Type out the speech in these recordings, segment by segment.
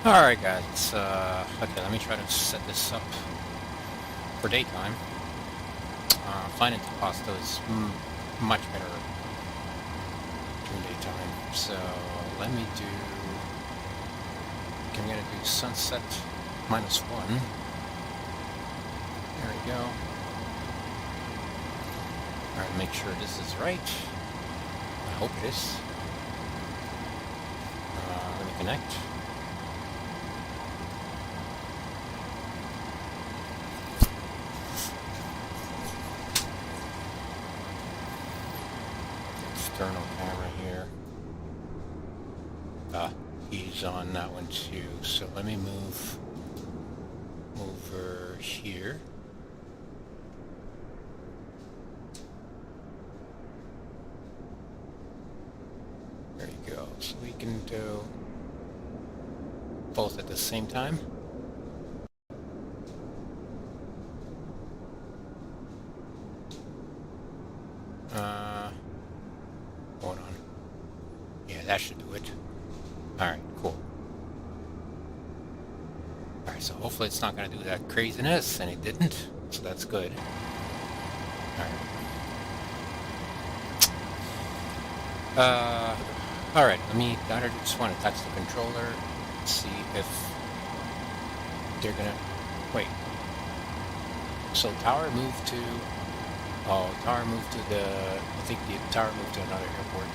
Alright guys, okay, let me try to set this up for daytime. Flying into Pasto is much better during daytime, so let me do... Okay, I'm gonna do sunset -1. There we go. Alright, make sure this is right. I hope it is. Let me connect. External camera here. He's on that one too, so let me move over here. There you go. So we can do both at the same time. Hold on. Yeah, that should do it. Alright, cool. Alright, so hopefully it's not going to do that craziness, and it didn't, so that's good. Alright, I just want to touch the controller, see if they're gonna... Wait. So tower moved to... Oh, tower moved to the... I think the tower moved to another airport.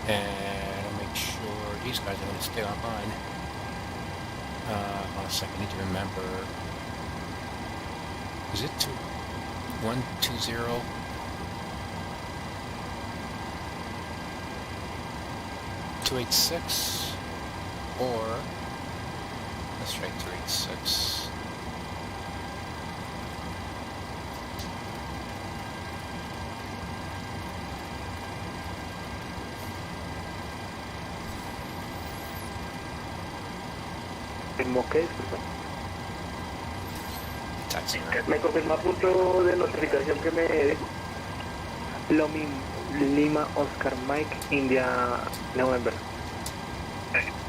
And I'll make sure these guys are going to stay online. Hold on a second, I need to remember... Is it 120? .286 or let's try 286. ¿Qué? ¿Me confirma punto de notificación que me dijo? Lo mismo, Lima, Oscar, Mike, India, November.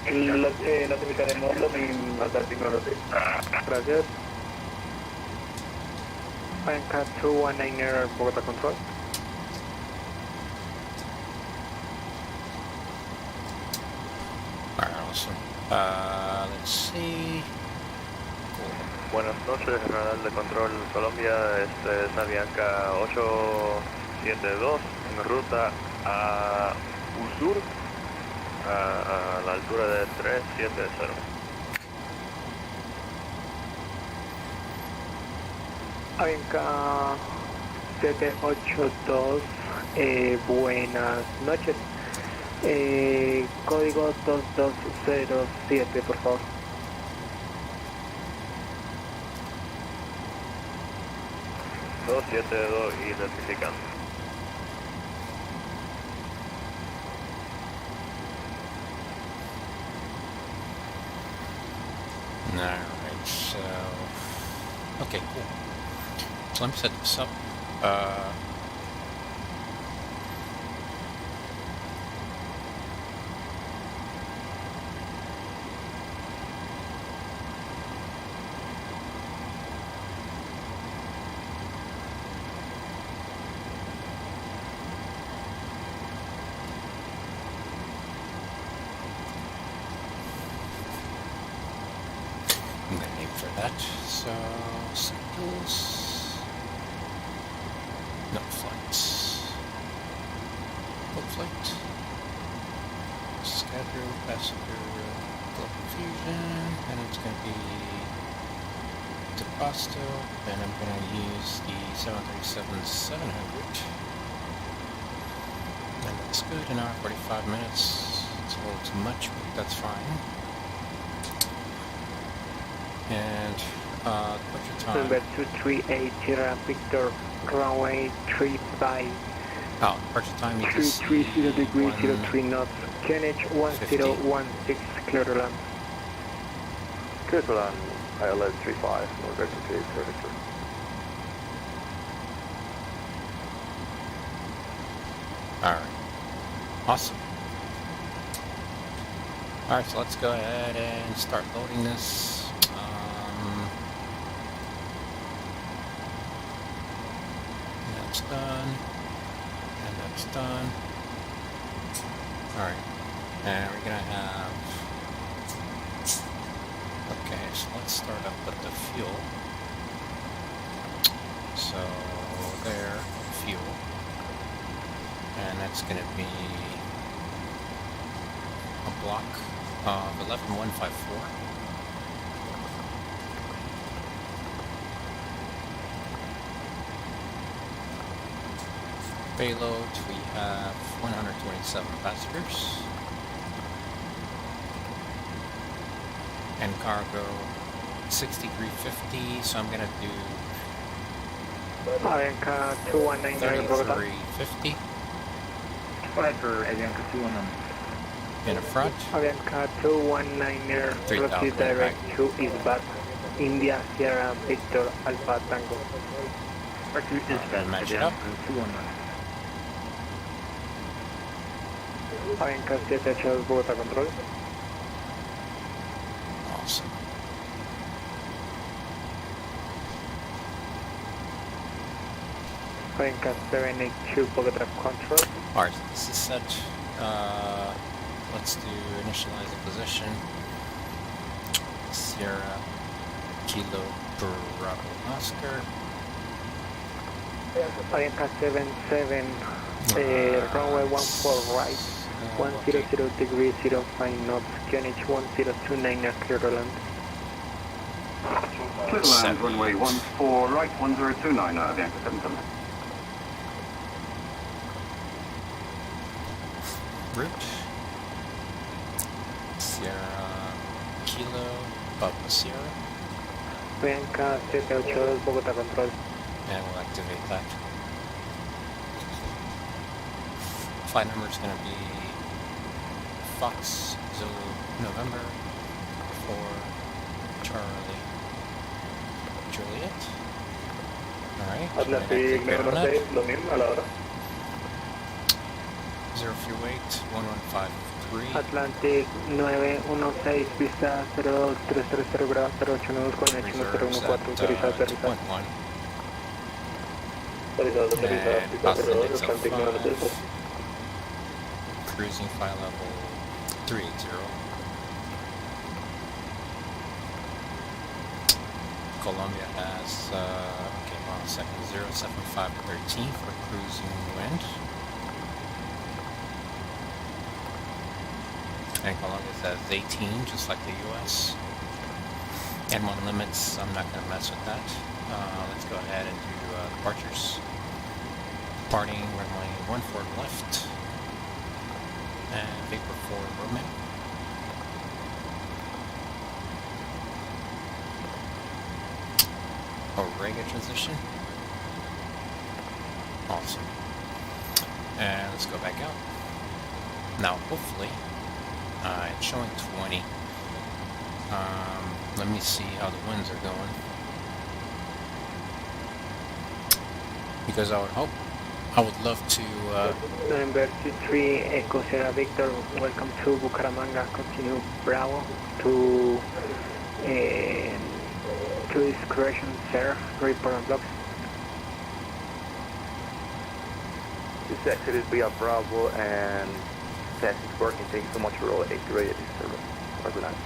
Notificaremos lo mismo hasta el 5 Gracias. Cat 219 Air, Bogota Control. Alright, awesome. Let's see. Buenas noches, General de Control Colombia, este es Avianca 872 en ruta a Usur, a la altura de 370. Avianca 782, buenas noches. Código 2207, por favor. Identificando. Alright, so... Okay, cool. So let me set this up. I'm gonna aim for that. So, signals. No flights. Boat flight. Schedule, passenger, global fusion, and it's gonna be to Pasto, and I'm gonna use the 737-700. And that's good, an hour 45 minutes. It's a little too much, but that's fine. And, what's your time? Number 238, Sierra Victor, runway 35. Oh, departure time is 330 degrees, 03 knots, QNH 1016, clear to land. Clear to land, ILS 35, Northern 33. Alright. Awesome. Alright, so let's go ahead and start loading this. That's done. And that's done. Alright. And we're gonna have... Okay, so let's start up with the fuel. So, there, fuel. And that's gonna be a block of 11154. Payload, we have 127 passengers. And cargo, 6350, so I'm gonna do Avianca 219 Bogota. 3350 Flight for Avianca 219. in the front. Avianca 219 proceed 3000, direct right. to Isbat, India, Sierra, Victor, Alpha, Tango. Flight to Isbat, match it up. Avianca 219. Avianca 782 Bogota Control. Awesome. Avianca 782 Bogota Control. Alright, so this is set. Let's do initialize the position. Sierra, Kilo, Bravo, Oscar. Avianca 77, runway 14 right, 100 degrees 05 knots, QNH 1029 at Clearland. Clearland, runway 14 right, 1029, Avianca 77. Route. Sierra, Kilo, Papa Sierra. Avianca 782 Bogota Control. And we'll activate that. Flight number is going to be Fox Zulu November 4 Charlie Juliet. Alright, Atlantic that. 916, lo mismo a la hora. 0 fuel weight 1153. Atlantic 916, vista 0330 grado 089 con H 1014, autorizado aterrizar. 2.1. Autorizado aterrizar, And pista 02, oscillates Atlantic of 916. 5. Cruising flight level 380. Colombia has, okay, hold on a second, 07513 for cruising wind. And Colombia says 18, just like the US. And one limits, I'm not going to mess with that. Let's go ahead and do departures. Departing runway 14 left. And vapor for Romeo. Orega transition. Awesome. And let's go back out. Now, hopefully, it's showing 20. Let me see how the winds are going. Because I would love to, November 3 Echo Sierra Victor, welcome to Bucaramanga, continue Bravo to discretion, sir, report on blocks. This exit is via Bravo and test is working. Thank you so much for all 8 rated service. Have a good night.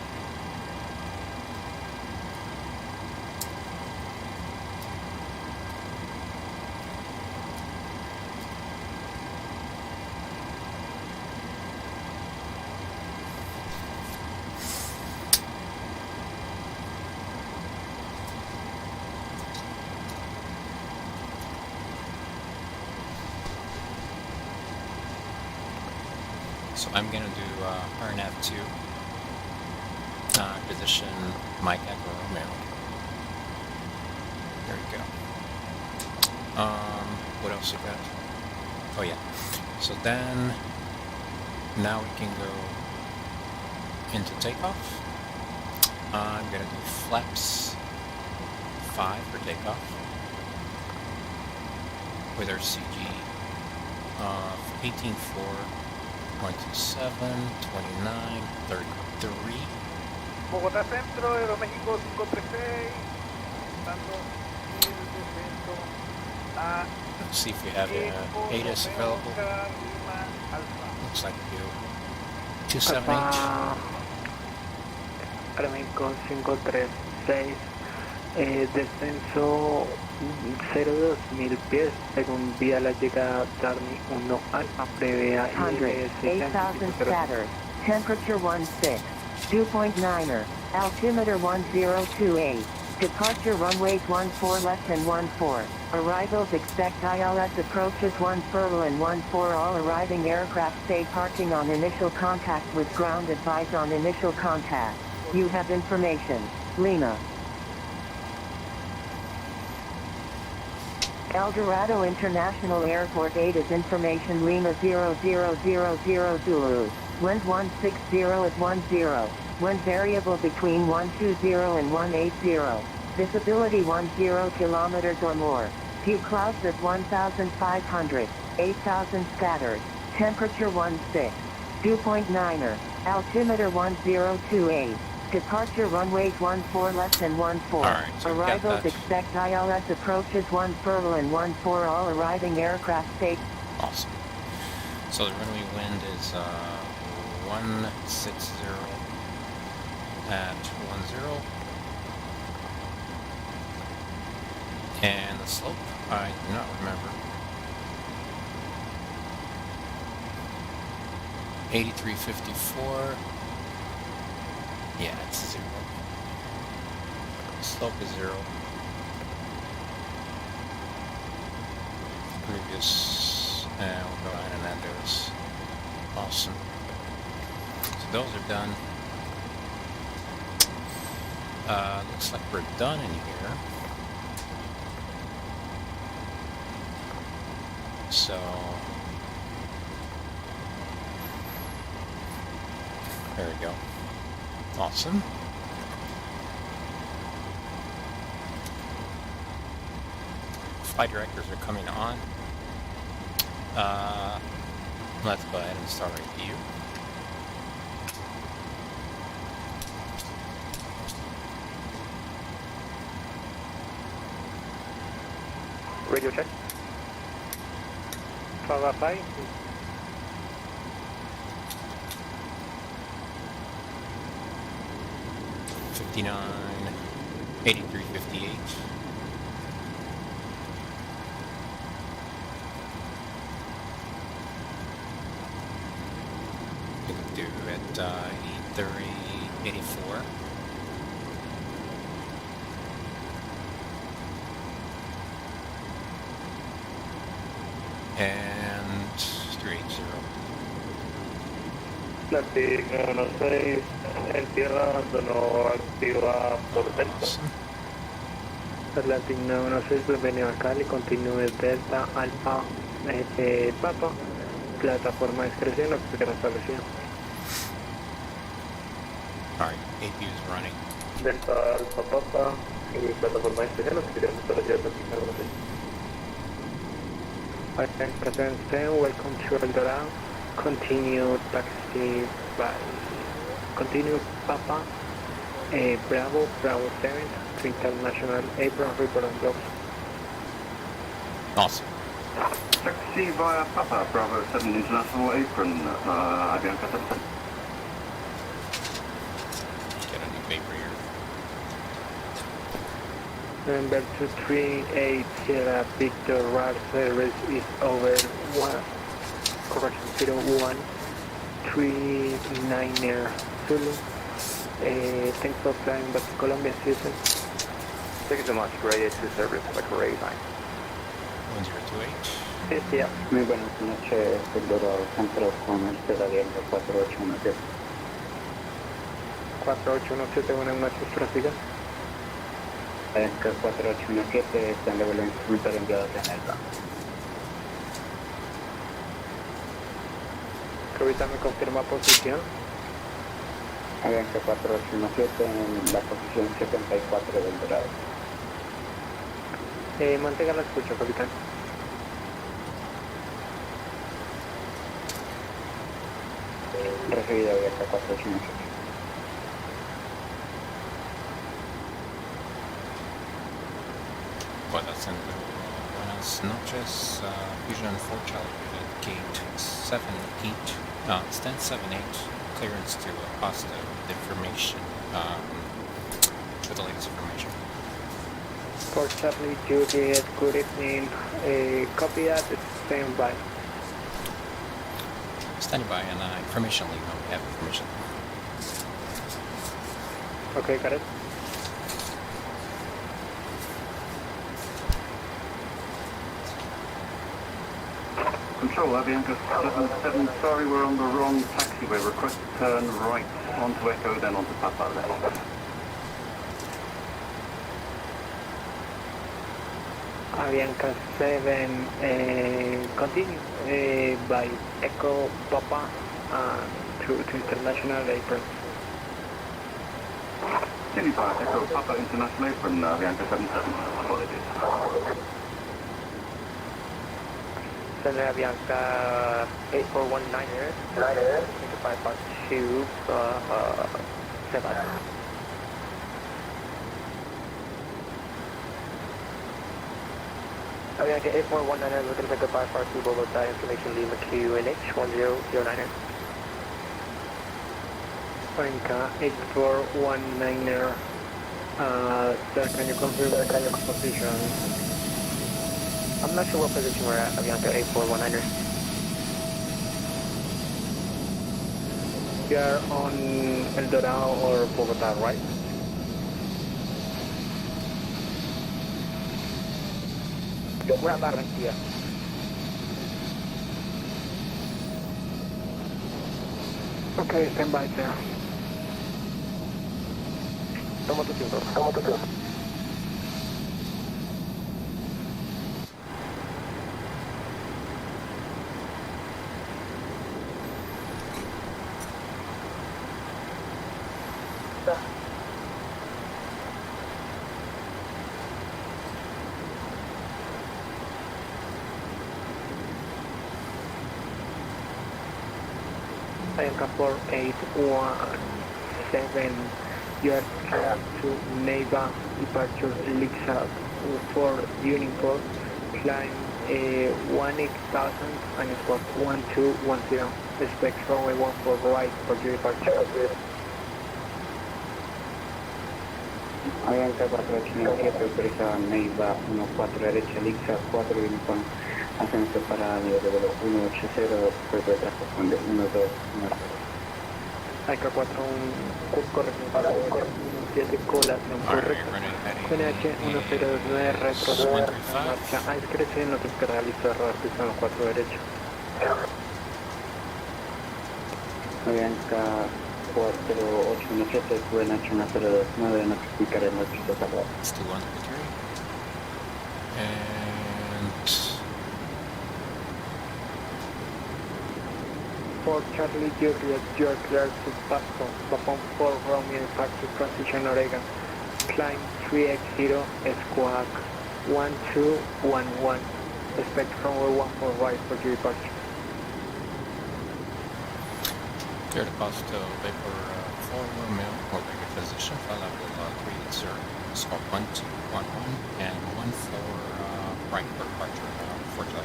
so I'm going to do RNAV2, position Mike Echo Romeo. There we go. What else we got? Oh yeah. So then, now we can go into takeoff. I'm going to do flaps 5 for takeoff with our CG 18.4 27, 29, 33. Bogotá Centro, Aeroméxico 536, dando el descenso a Let's see if we have ADIS available. Lima Alfa. Looks like we do. 278. Aeroméxico 536, descenso 02000 pies, según vía la llegada Darny 1 Alfa, prevea 8,000 scatter, temperature 16, dew point 9er, altimeter 1028, departure runways 14 less than 14, arrivals expect ILS approaches 1 furlong and 14, all arriving aircraft stay parking on initial contact with ground, advise on initial contact. You have information, Lima. El Dorado International Airport 8 is information, Lima 0000 Zulu. Wind 160 at 10. Wind variable between 120 and 180. Visibility 10 kilometers or more. Few clouds at 1,500. 8,000 scattered. Temperature 16. Dew point 9er. Altimeter 1028. Departure runways 14 less than 14. Alright, so we've got Arrivals that. expect ILS approaches 1 furlong and 14, all arriving aircraft stay. Awesome. So the runway wind is 160 at 10. And the slope, I do not remember. 8354. Yeah, it's 0. Slope is 0. Previous, we'll go ahead and add those. Awesome. So those are done. Looks like we're done in here. So there we go. Awesome. Flight directors are coming on. Let's go ahead and start review. Radio check. Fagafai, 59, 8358. We can do at 83, 84. And 380. Atlantic 916, en tierra, no activa por Delta. Awesome. Atlantic 916, bienvenido a Cali, continúe Delta, Alfa, Papa, plataforma de discreción, oxígeno establecido. Alright, AP is running. Delta, Alfa, Papa, plataforma de discreción, oxígeno establecido, Atlantic 916. Alright, present 10, welcome to El Dorado. Continue taxi by, continue Papa, Bravo, Bravo 7, to International Apron, report on blocks. Awesome. Taxi via Papa, Bravo 7 International Apron, Avianca 7. Get a new paper here. Number 238, Sierra Victor RAR service is over 0139er Zulu. Thanks for flying back to Colombia, Susan. Thank you so much. Radio 2 service, have a great night. 1028. Yeah. Muy buenas noches, el Dorado Centro con el Avianca 4817. 4817, buenas noches, prosiga. Avianca 4817 está en vuelo instrumental enviado en el banco. Que ahorita me confirma posición. Avianca 4817 en la posición 74 del Dorado. Mantenga la escucha, capitán. Recibido Avianca 487. Buenas noches, Fusion 4 Charlie at gate 78, stand 78, clearance to Pasto with information, with the latest information. For Charlie Juliet, good evening. Copy that, stand by. Standing by and information lead. We have information. Okay, got it. Control, Avianca 77, sorry, we're on the wrong taxiway. Request to turn right onto Echo, then onto Papa left. Avianca 7, continue by Echo Papa to International Apron. Continue by Echo Papa International Apron, Avianca 77. Apologies. Center Avianca 8419er, take a 552, 7. Avianca 8419er, looking to take a 552, Bogota, information Lima QNH 1009er. Avianca 8419er, sir, can you confirm the position? I'm not sure what position we're at, Avianca 8419er. We are on El Dorado or Bogota, right? We're at Barranquilla. Okay, stand by, sir. Toma tu tiempo. Avianca 4817, you are clear to Neiva, departure Lixa for Unifor, climb 18,000 and squawk 1210, expect runway 14 right for your departure. Avianca 487 autorizada Neiva 14 derecha Lixa 4 Uniform. Ascenso para nivel de vuelo 180, cuerpo de tráfico con 1210. Avianca 41, correcto, 7 colación correcta. QNH 109, retroceso, marcha a discreción, no te espera listo de rodar, pisando 4 derecha. Avianca 4817, QNH 1029, notificaré nuestro salvador. Still on the tree. And For Charlie Juliet, you are clear to Pasto, Papa 4 Romeo, departure transition Oregon. Climb 380, squawk 1211, expect runway 14 right for your departure. clear to Pasto, vapor 4 Romeo, or regular position, fly level 30, squawk 1211, and 1 for right for departure, 4 July.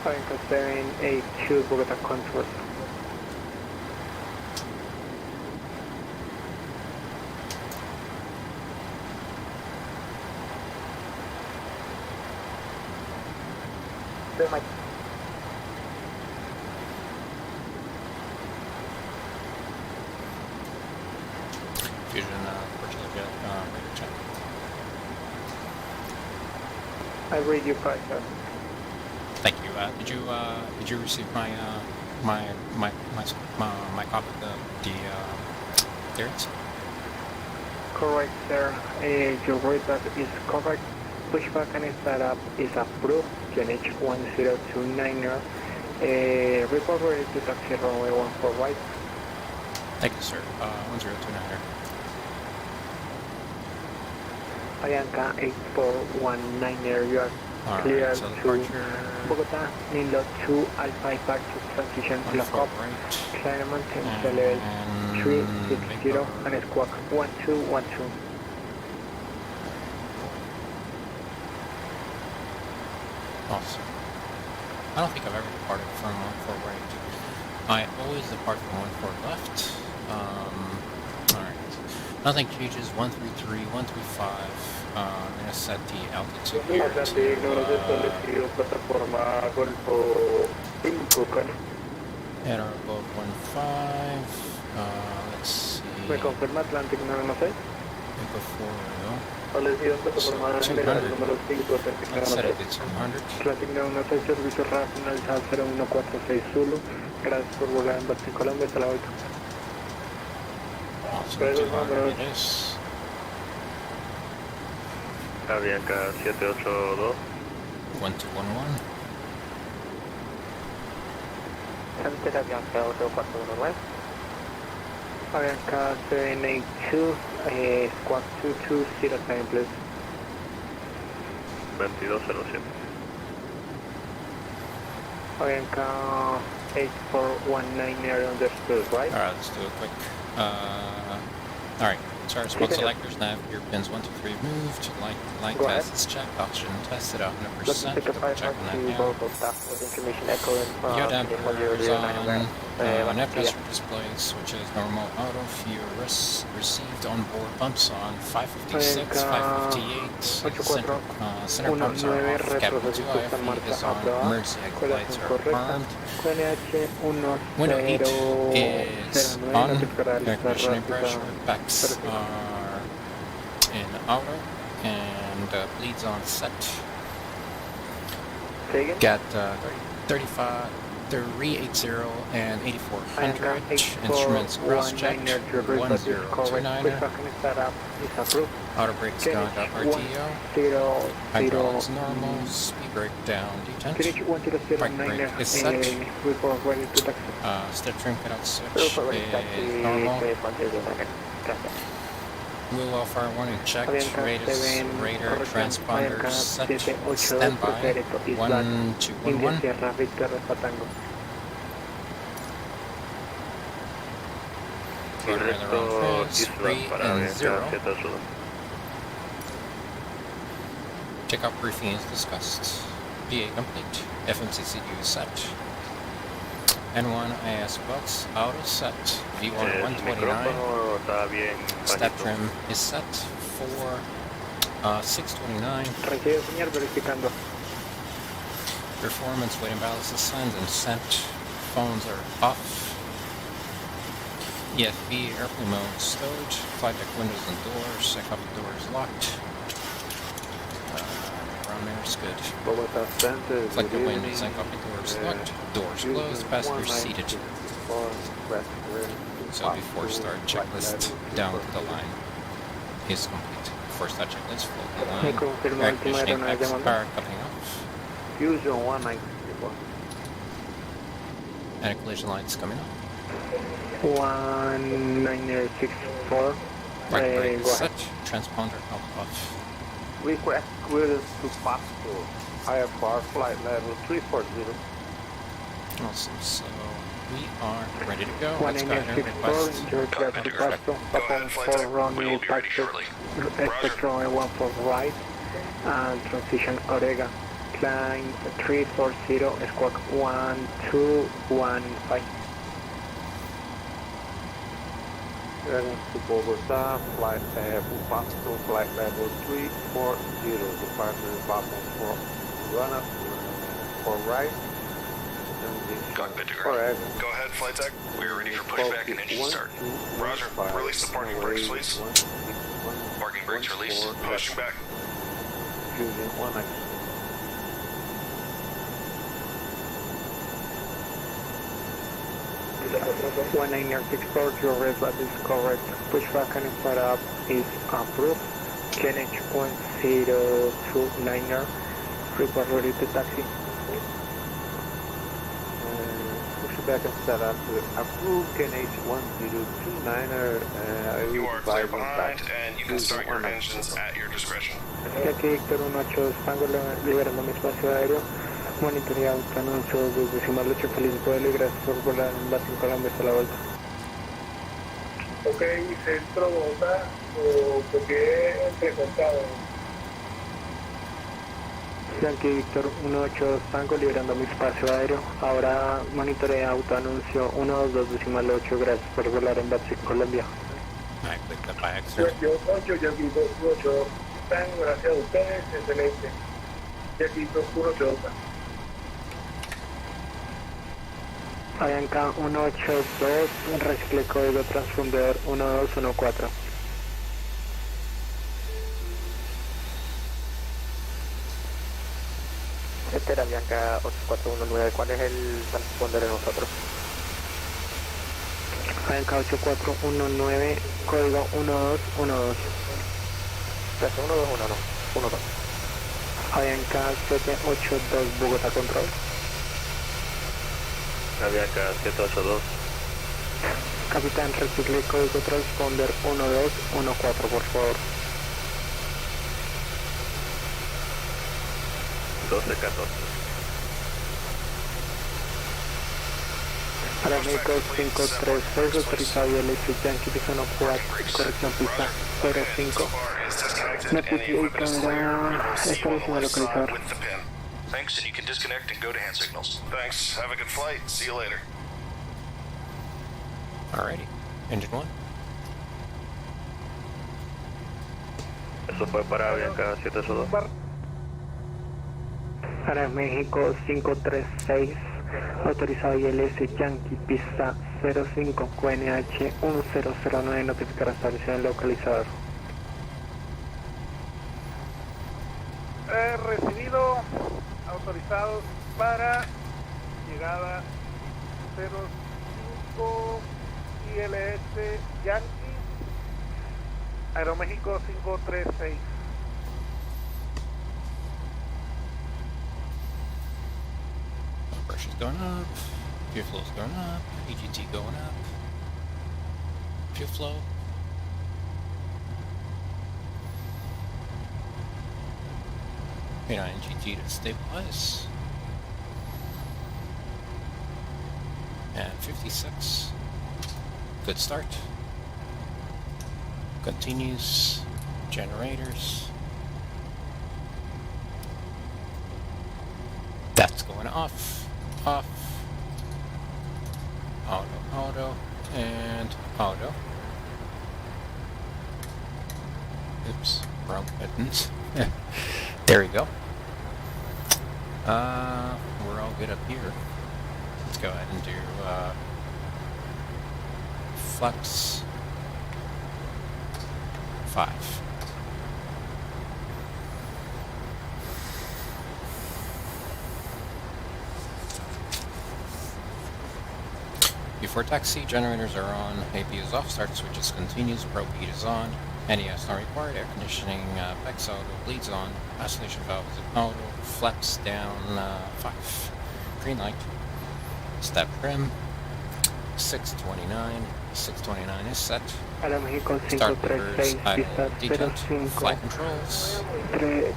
Avianca 782, Bogota control. Fusion, Portugal Jet, radar check. I read your price, sir. Thank you. Did you receive my copy of the clearance? Correct, sir. Your report is correct. Pushback and startup is approved. QNH 1029er. Report ready to taxi runway 14 right. Thank you, sir. 1029er. Avianca 8419er, you are Clear Alright, so to departure Bogota, Nilo 2, Alpha Departure Transition, 14 Lock right. climb maintain level And 360 make and squawk 1212. Awesome. I don't think I've ever departed from 14 right. I always depart from 14 left. Alright. Nothing changes. 133, 135. I'm gonna set the altitude here Atlante, ignorancia to establecido, plataforma Golfo 5, Cali. at or above 15. Let's see. Me confirma Atlantic 916. Before, Establecido en plataforma So, general 200. número 5, Atlantic Let's set it 916. to 200. Atlantic 916, servicio RAF finalizado 0146 Zulu. Gracias por volar en Boston, Colombia. Hasta la vuelta. Awesome, Pero 200 it is. Avianca 782. 1211. Center Avianca 8419. Avianca 782, squawk 2207, please. 2207. Avianca 8419 air understood, right? Alright, let's do a quick. Alright, so our smoke selectors, nav, gear pins 1, 2, 3 moved. Light Go test ahead. is checked, oxygen tested 100%. Let's take a 5 Check on that to now. Bogota with information echoing Yaw dampers on. Nav yeah. pressure display switches normal auto. Fuel received on board pumps on 556, 558. Center pumps are off. Cabin 2 IFE is on. Emergency exit lights are armed. Window 8 is on. Air conditioning pressure. Backs are in auto. And bleeds on set. Got 35, 380 and 8400. Instruments cross checked. 1029. Auto brakes gone to RTO. Hydraulics normal. Speed brake down detent. Brake brake is set. Step trim cutout switch is normal. Wheel welfare warning checked. Radar transponder set. Standby. 1211. Rudder in the wrong phase. 3 and 0. Takeoff briefing is discussed. PA complete. FMCCU is set. N1 IS belts auto set. V1 129. Step trim is set for 629. Recibe señal verificando. Performance weight and ballast ascend and sent. Phones are off. EFB airplane mode stowed. Flight deck windows and doors. Second door is locked. Around there is good. Bogota Center. Flight deck windows. Second doors locked. Doors closed. Passengers seated. So before start checklist down to the line is complete. Before start checklist float the line. Air conditioning packs power cutting off. Fusion 194. And collision lights coming up. 1964. Right brake go set. ahead. Transponder out off. Request clearance to Pasto. IFR flight level 340. Awesome. So we are ready to go. Let's go ahead and 1964. request. Enjoy traffic to Pasto. Perform 4 runway departure. Spectrum 14 right. And transition Orega. Climb 340. Squawk 1215. Clearance to Bogota, flight Pasto, flight level 340. Departure Bottom for run up for right. Cockpit to ground. Go ahead, flight tech. We are ready for pushback and engine start. Roger. Release the parking brakes, please. Parking brakes released. Pushing back. Fusion 1. 1964, your red flag is correct. Pushback and startup is approved. KNH 1029er, report ready to taxi. Pushback back and set up to approved KNH1029er. You are clear behind, and you can start your engines at your discretion. Aquí Víctor 18 Tango liberando mi espacio aéreo. Monitoreado anuncio 2.8 feliz vuelo y gracias por volar en VATSIM Colombia hasta la vuelta. Ok, centro Bogotá, o porque entrecortado. Yankee Víctor 18 Tango liberando mi espacio aéreo. Ahora monitorea autoanuncio 122.8. Gracias por volar en VATSIM Colombia. I clicked that by accident. 28, Yankee 28 Tango, gracias a ustedes, excelente. Yankee 18 Avianca 182, recicle código transpondedor 1214. Este era Bianca 8419, ¿cuál es el transponder de nosotros? Avianca 8419, código 1212. 1211, no, 12. Avianca 782, Bogotá Control. Bianca 782. Capitán, recicle código transponder 1214, por favor. 1214. Para México 536, autorizado ILS Yankee Pisano 4, corrección pista 05. Notifica establecido localizador. Thanks, and you can disconnect and go to hand signals. Thanks. Have a good flight. See you later. Alrighty. Engine 1. Eso fue para Bianca 782. Para México 536, autorizado ILS Yankee pista 05, QNH 1009, notificar establecido en localizador. Recibido, autorizados para llegada 05 ILS Yankee, Aeroméxico 536. Pressure's going up. Fuel flow's going up. EGT going up. Fuel flow. GT to stabilize. And 56. Good start. Continues. Generators. That's going off. Off. Auto, and auto. Oops, wrong buttons. There we go. We're all good up here. Let's go ahead and do flex 5. Before taxi, generators are on, AP is off, start switches continues, probe heat is on, NES not required, air conditioning, PEX auto, bleeds on, isolation valve is auto, flaps down 5. Green light, step trim, 629 is set. Aeroméxico Start 536, reverse, pista detent, 05. flight controls,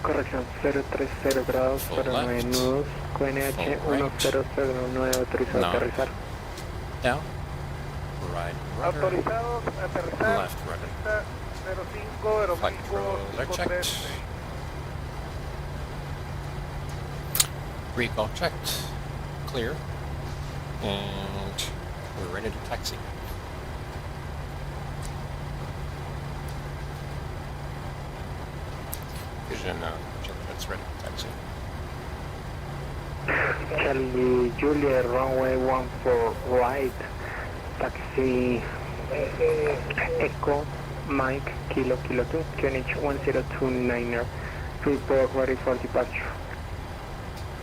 Corrección 030 grados, full 09 left, nudos, QNH full right, 1009, autorizado no. aterrizar. down, right rudder, Autorizados, aterrizar, left rudder. pista 05, Flight Aeroméxico controls are checked. 536. Recall checked, clear, and we're ready to taxi. Vision, that's ready to taxi. Charlie Juliet, runway 14 right, taxi Echo, Mike, Kilo 2, QNH 1029er, report ready for departure.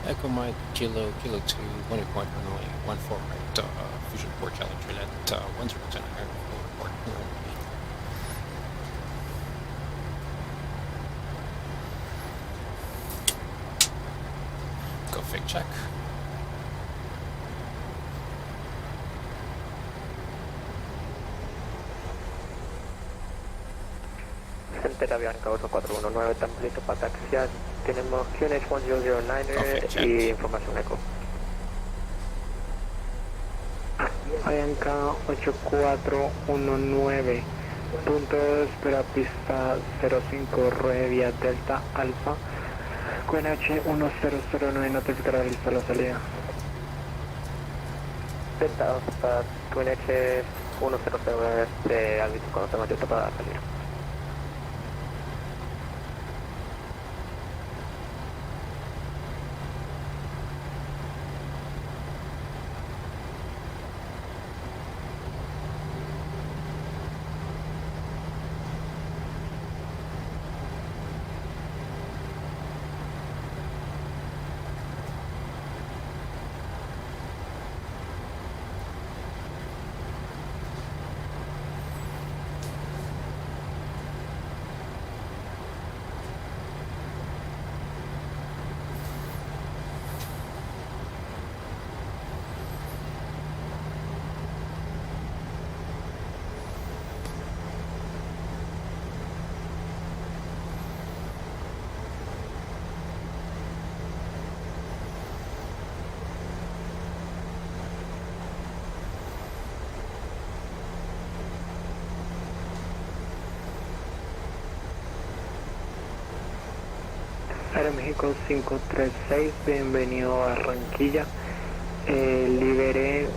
Echo Mike, Kilo 2, 20 point runway 14 right, Fusion Port Charlie Juliet, 1029er, full report. Go fake check. Delta Bianca 419, estamos listos para taxiar. Tenemos QNH 1009 y información eco. Bianca 8419, punto de espera pista 05, ruede vía Delta Alfa. QNH 1009, notificará lista la salida. Delta Alfa, QNH 1009, de aviso cuando estamos listos para salir. Aeroméxico 536, bienvenido a Barranquilla. Liberé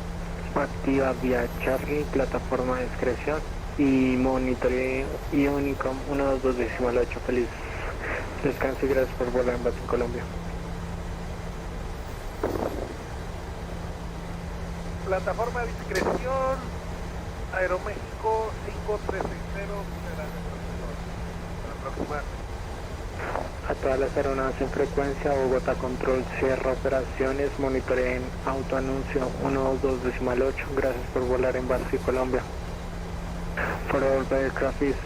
activa vía Charlie, plataforma de discreción y monitoreo y Unicom 122.8. Feliz descanso y gracias por volar en VATSIM Colombia. Plataforma de discreción, Aeroméxico 5360, para la próxima. A todas las aeronaves en frecuencia, Bogota Control cierra operaciones, monitoreen autoanuncio 122.8, gracias por volar en VATSIM Colombia. For all the aircraft is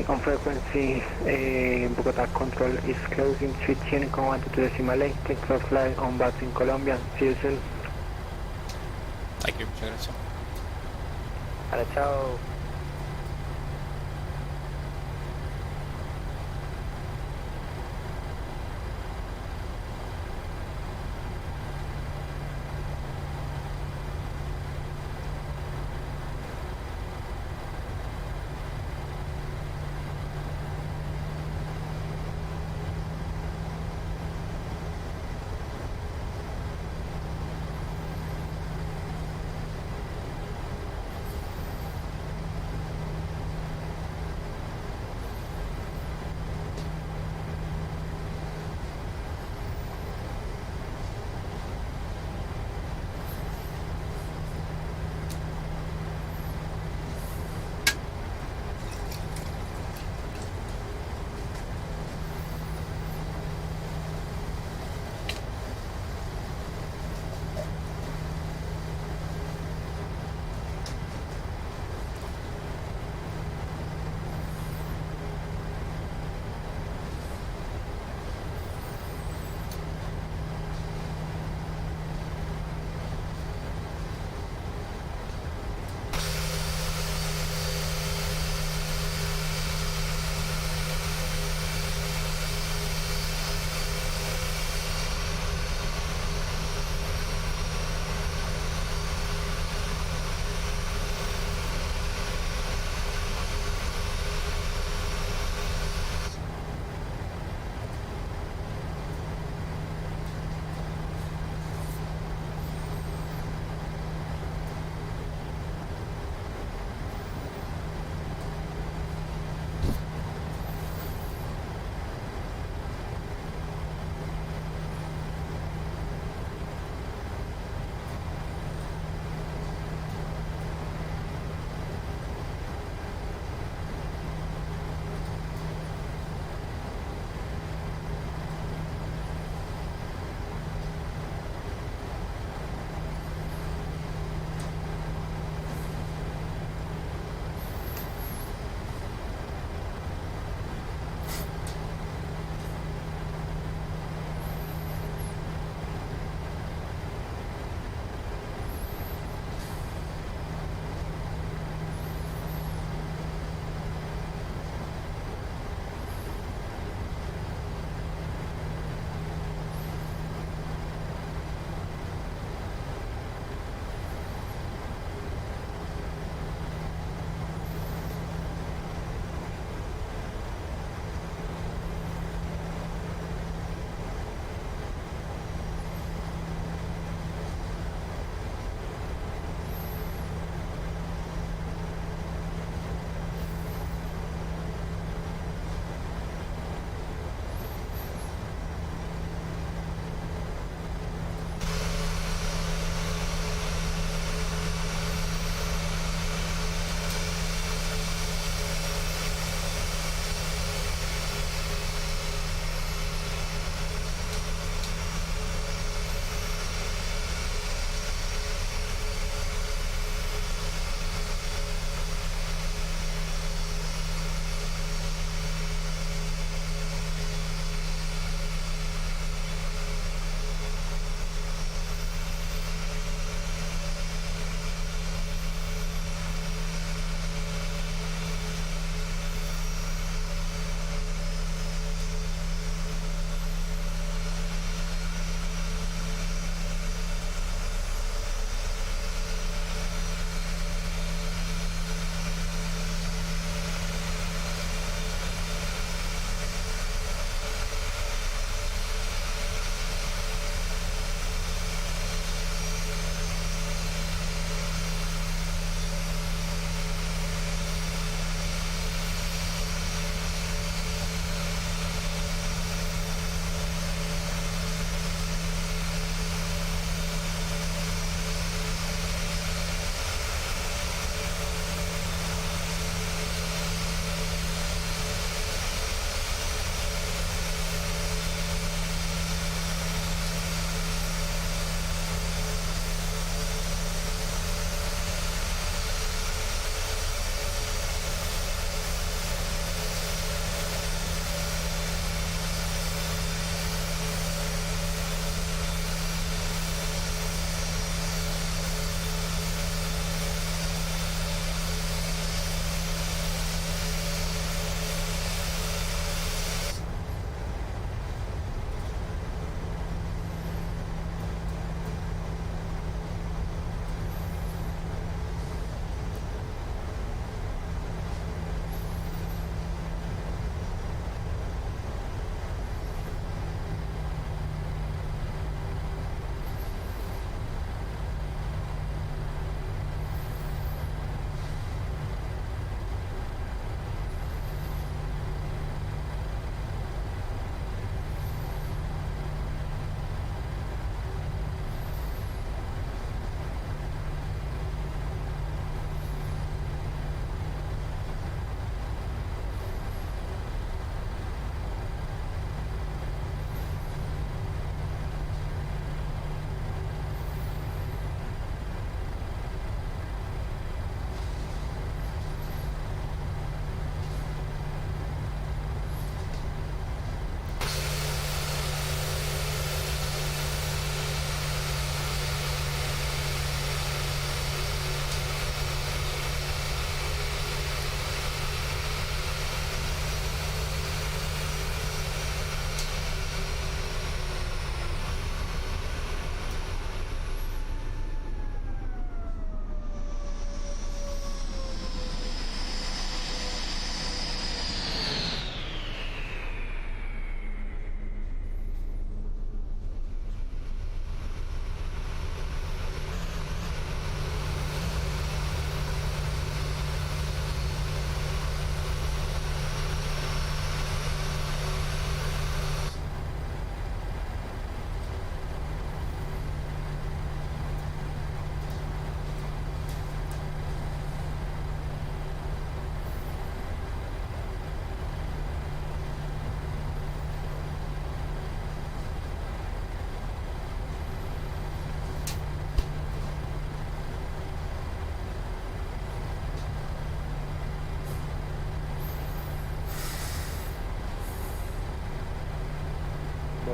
on frequency, Bogota Control is closing switch Unicom 122.8, take for flight on VATSIM Colombia, see you soon. Thank you, muchas gracias. Vale, chao.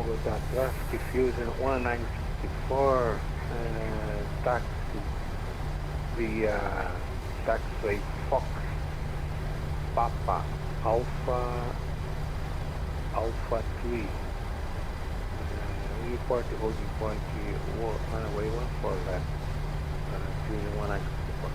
Bogota, traffic Fusion 1964, taxi via taxi Fox, Papa, Alpha 3. Report the holding point on away 1 for that. Fusion 1964.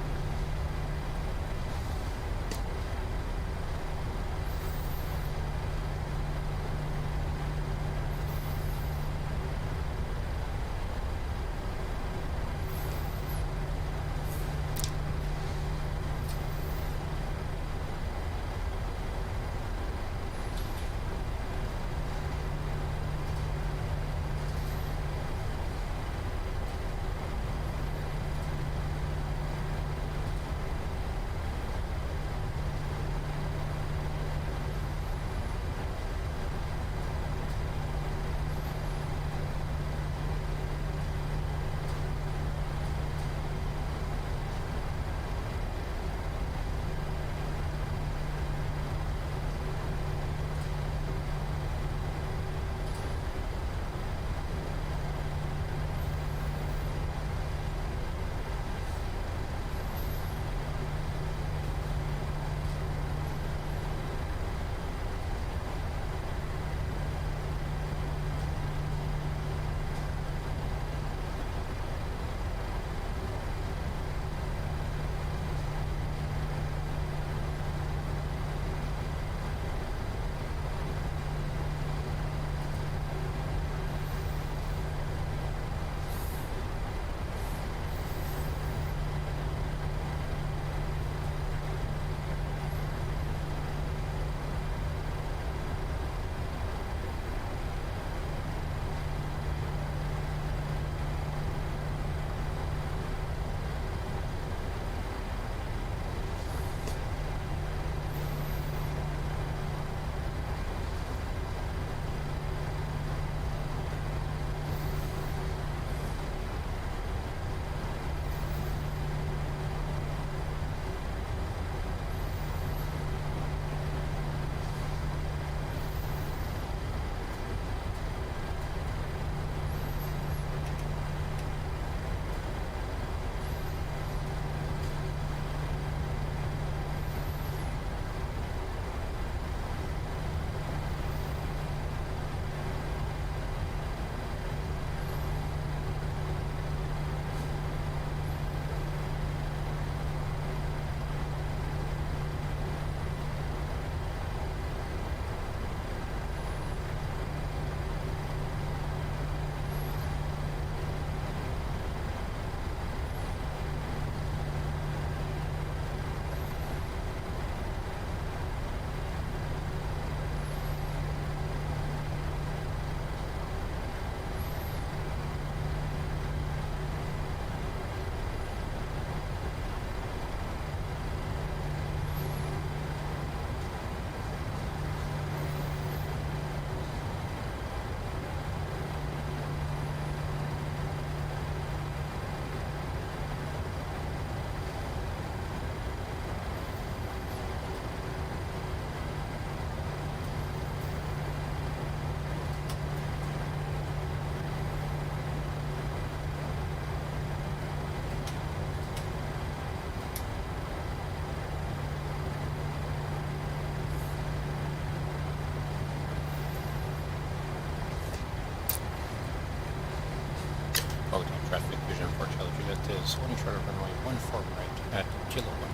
Bogota traffic vision for Charlie Juliet is 1 short of runway 14 right at Kilo 1.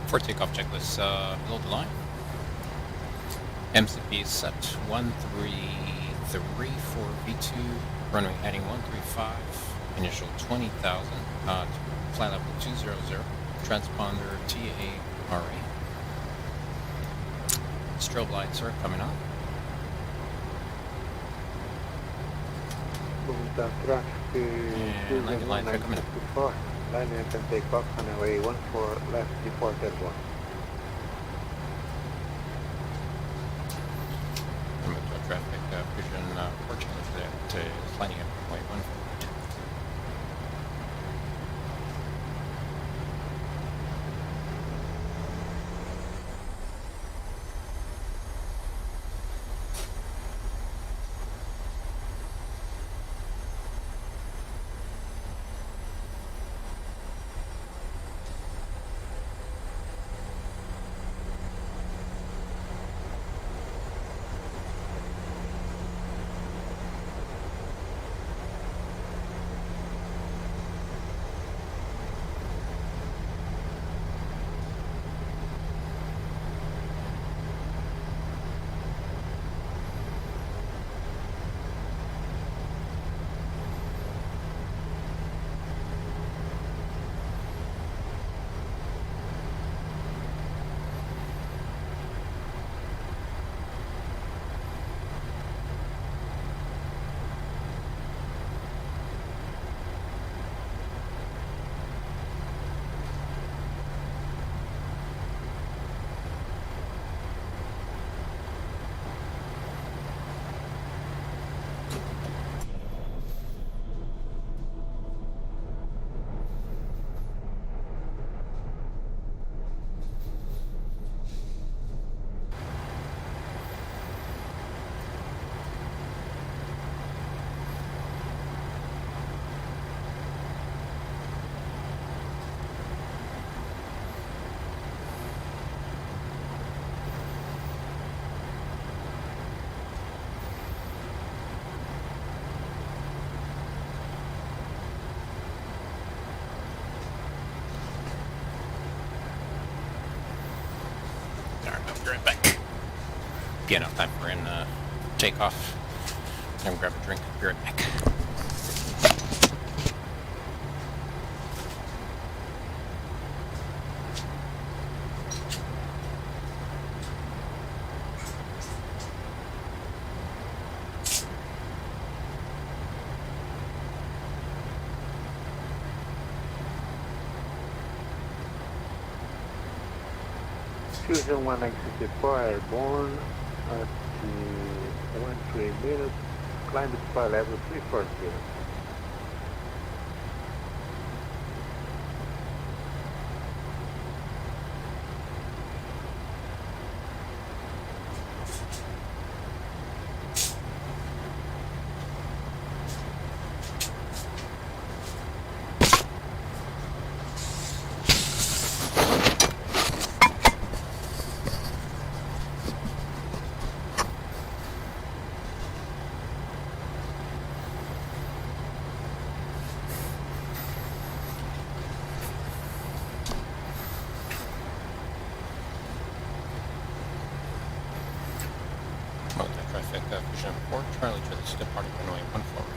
For takeoff checklist, below the line. MCP is set 133 for V2, runway heading 135, initial 20,000, flight level 200, transponder TARA. Strobe lights are coming on. Bogota traffic, And landing lights are coming up. Landing and take off on away 14 left before that one. Remote traffic vision port challenge that is lining up runway 14. Right back. Be enough time for in takeoff. I'm gonna grab a drink. Be right back. Fusion 164 airborne at 13 minutes, climb to flight level 340. Vision 4, Charlie to this departing runway 1 forward.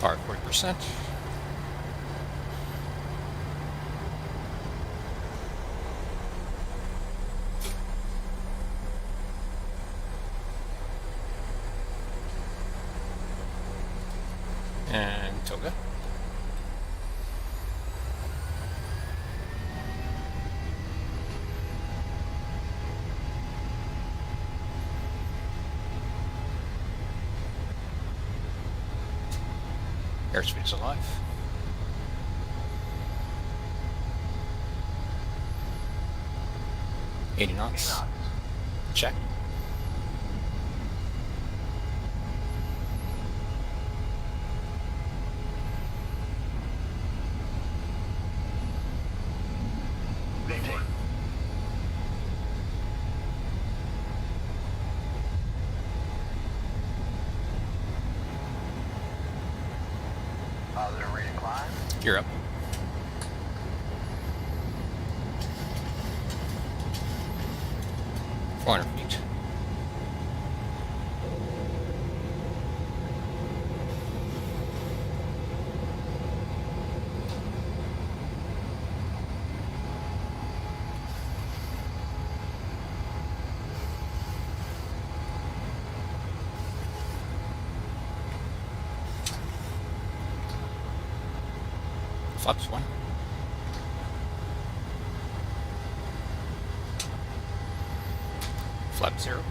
Power 40%. And Toga. Airspeed is alive. $80 knots. Check. You're up. feet. Flaps 1. Flap 0.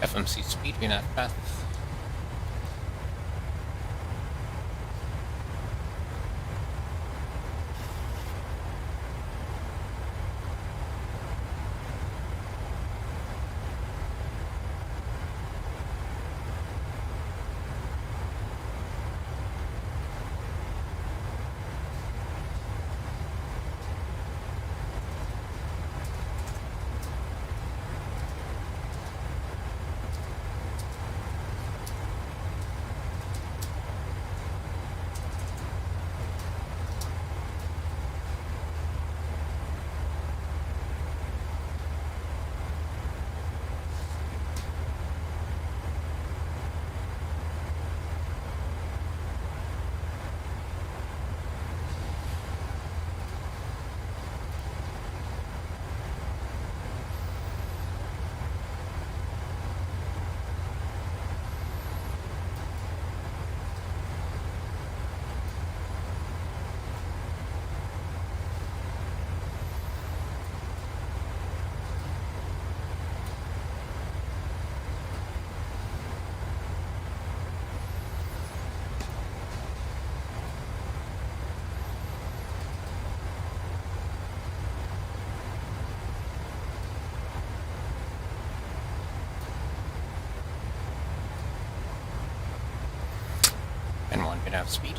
FMC speed, VNAV path. can have speed.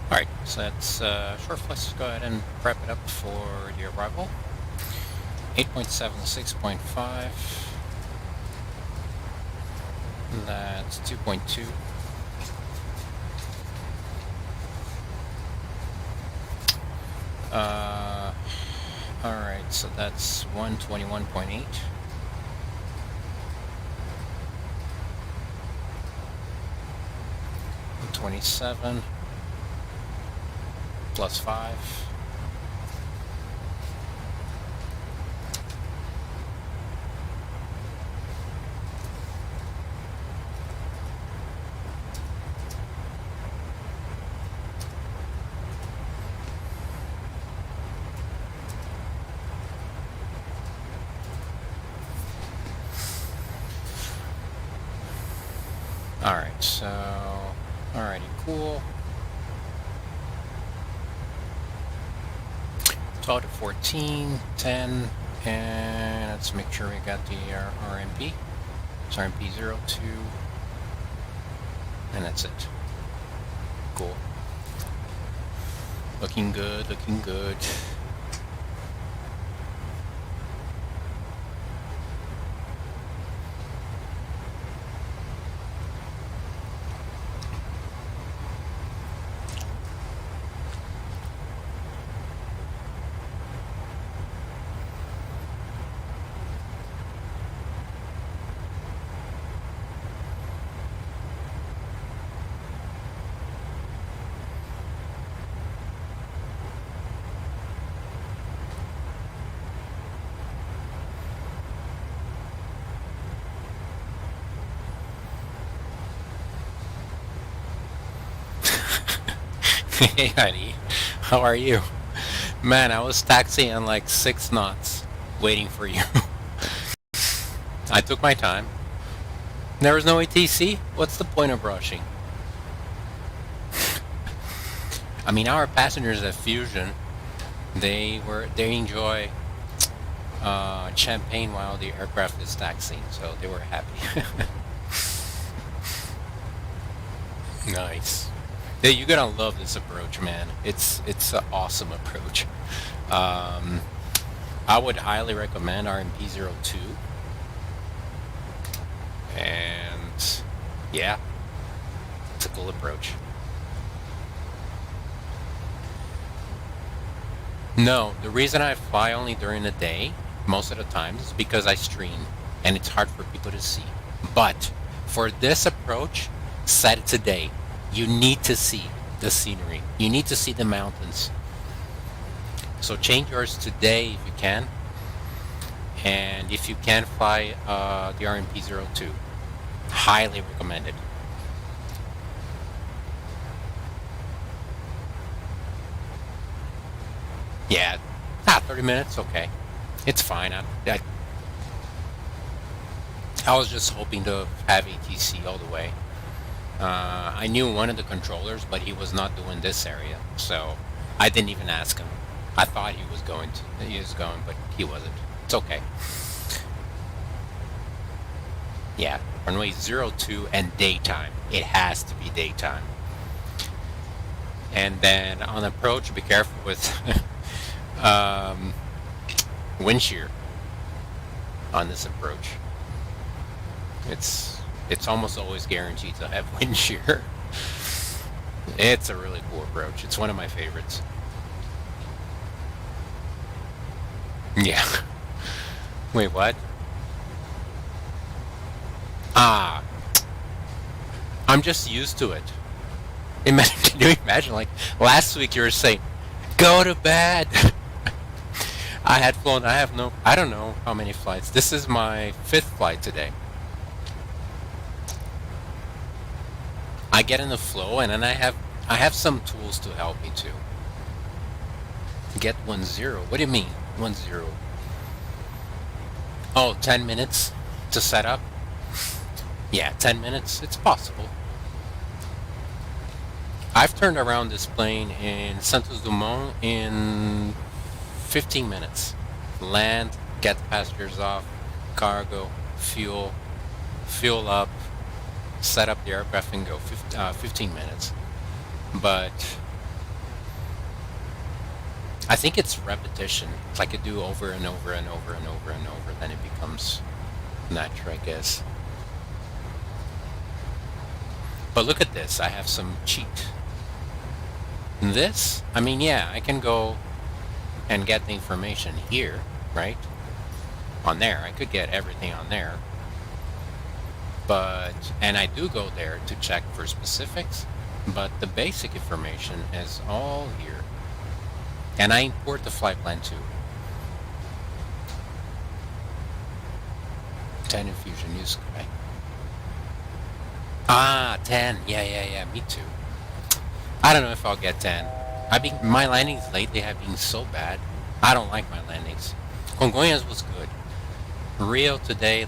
Alright, so that's short flights. Let's go ahead and prep it up for the arrival. 8.7, 6.5. That's 2.2. Alright, so that's 121.8. $27 plus 5. Alright, so, alrighty, cool. 12 to 14, 10, and let's make sure we got the RMP. It's RMP 02, and that's it. Cool. Looking good, looking good. Hey, honey. How are you? Man, I was taxiing like 6 knots waiting for you. I took my time. There was no ATC? What's the point of rushing? I mean, our passengers at Fusion, they enjoy champagne while the aircraft is taxiing, so they were happy. Nice. Yeah, you're gonna love this approach, man. It's an awesome approach. I would highly recommend RMP-02, and yeah, it's a cool approach. No, the reason I fly only during the day, most of the time, is because I stream, and it's hard for people to see. But for this approach, set it today. You need to see the scenery. You need to see the mountains. So change yours today if you can. And if you can fly the RMP-02, highly recommended. Yeah, 30 minutes, okay. It's fine. I was just hoping to have ATC all the way. I knew one of the controllers, but he was not doing this area, so I didn't even ask him. I thought he was going, but he wasn't. It's okay. Yeah, runway 02 and daytime. It has to be daytime. And then on approach, be careful with wind shear on this approach. It's almost always guaranteed to have wind shear. It's a really cool approach. It's one of my favorites. Yeah. Wait, what? I'm just used to it. Can you imagine, like, last week you were saying, go to bed. I had flown, I don't know how many flights. This is my 5th flight today. I get in the flow, and then I have some tools to help me too. Get 1-0. What do you mean 1-0? Oh, 10 minutes to set up? Yeah, 10 minutes. It's possible. I've turned around this plane in Santos Dumont in 15 minutes. Land, get the passengers off, cargo, fuel up, set up the aircraft and go 15 minutes. But I think it's repetition. It's like you do over and over and over and over and over, then it becomes natural, I guess. But look at this, I have some cheat. This, I mean, yeah, I can go and get the information here, right? On there, I could get everything on there. And I do go there to check for specifics, but the basic information is all here. And I import the flight plan too. 10 infusion use, Sky. 10. Yeah, me too. I don't know if I'll get 10. My landings lately have been so bad. I don't like my landings. Congonhas was good. Rio today's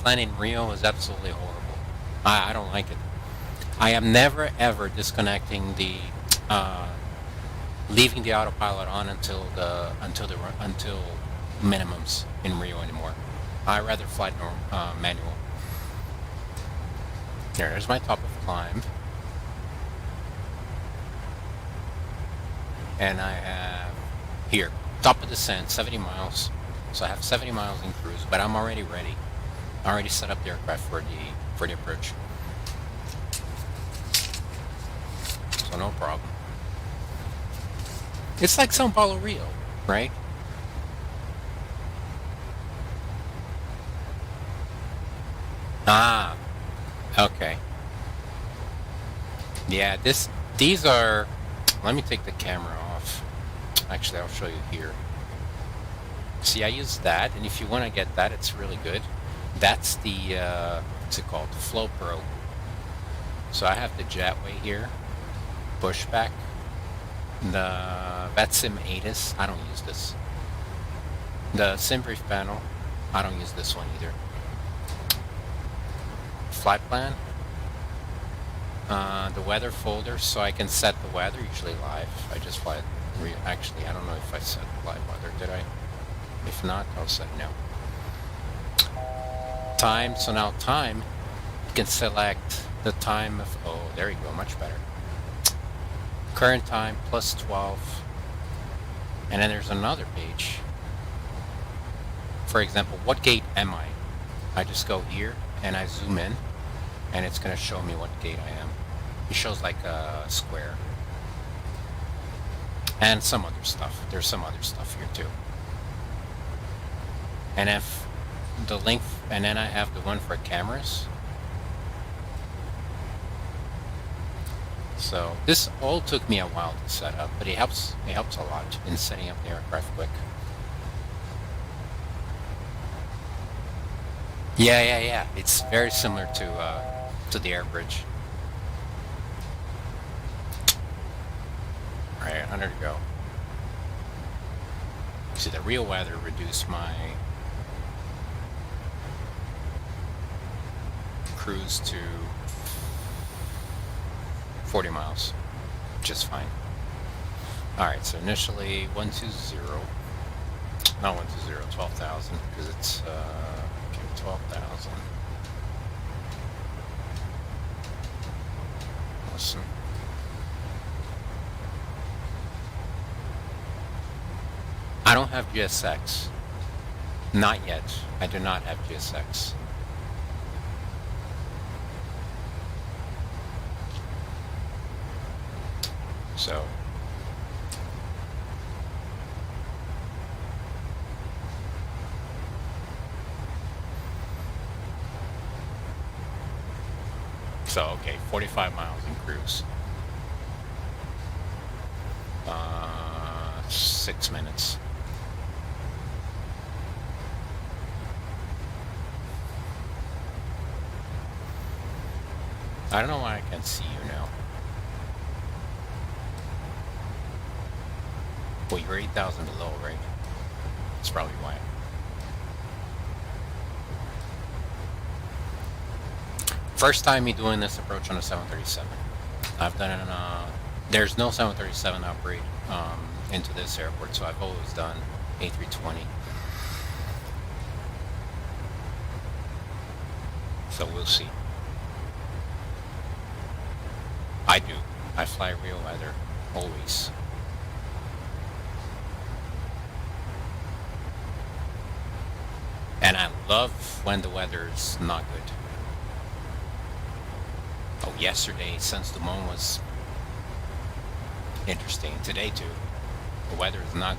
landing in Rio was absolutely horrible. I don't like it. I am never ever disconnecting the leaving the autopilot on until minimums in Rio anymore. I rather fly manual. There's my top of climb. And I have here, top of descent, 70 miles. So I have 70 miles in cruise, but I'm already ready. I already set up the aircraft for the approach. So no problem. It's like Sao Paulo Rio, right? Okay. Yeah, these are, let me take the camera off. Actually, I'll show you here. See, I use that, and if you want to get that, it's really good. That's the, what's it called? Flow Pro. So I have the jetway here, pushback, The VATSIM ATIS, I don't use this. The SimBrief panel, I don't use this one either. Flight plan, the weather folder, so I can set the weather, usually live. I just fly actually, I don't know if I set live weather, did I? If not, I'll set no. Time, so now time, you can select the time of, oh, there you go, much better. Current time, plus 12. And then there's another page. For example, what gate am I? I just go here, and I zoom in, and it's going to show me what gate I am. It shows like a square. And some other stuff. There's some other stuff here too. And if the link, and then I have the one for cameras. So this all took me a while to set up, but it helps a lot in setting up the aircraft quick. Yeah. It's very similar to the air bridge. All right, 100 to go. See, the real weather reduced my cruise to 40 miles, just fine. All right, so initially 120, not 120, 12,000, because it's 12,000. Awesome. I don't have GSX. Not yet. I do not have GSX. So okay, 45 miles in cruise. 6 minutes. I don't know why I can't see you now. Well, you're 8,000 below, right? That's probably why. First time me doing this approach on a 737. I've done it on there's no 737 operate into this airport, so I've always done A320. So we'll see. I do. I fly real weather, always. And I love when the weather's not good. Oh, yesterday, Sense du Monde was interesting. Today, too. The weather is not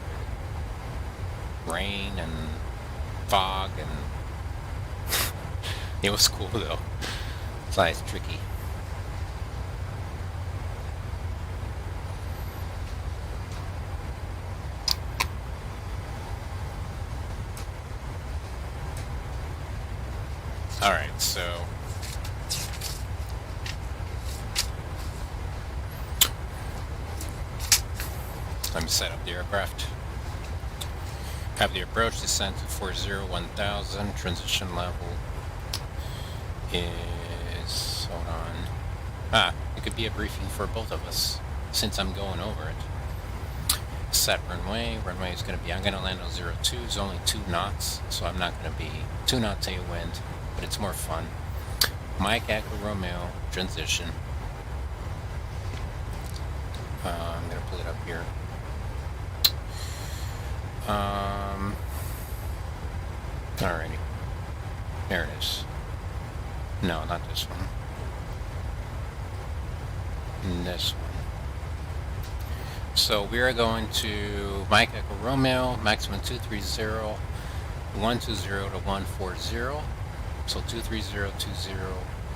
good. Rain and fog, and it was cool, though. It's tricky. All right, so let me set up the aircraft. Have the approach descent to 40-1000. Transition level is, hold on. It could be a briefing for both of us since I'm going over it. Set runway. Runway is going to be, I'm going to land on 02. It's only 2 knots, so I'm not going to be 2 knot tailwind, but it's more fun. Mike Echo Romeo transition. I'm going to pull it up here. Alrighty. There it is. No, not this one. This one. So we are going to Mike Echo Romeo, maximum 230, 120 to 140. So 230, 20,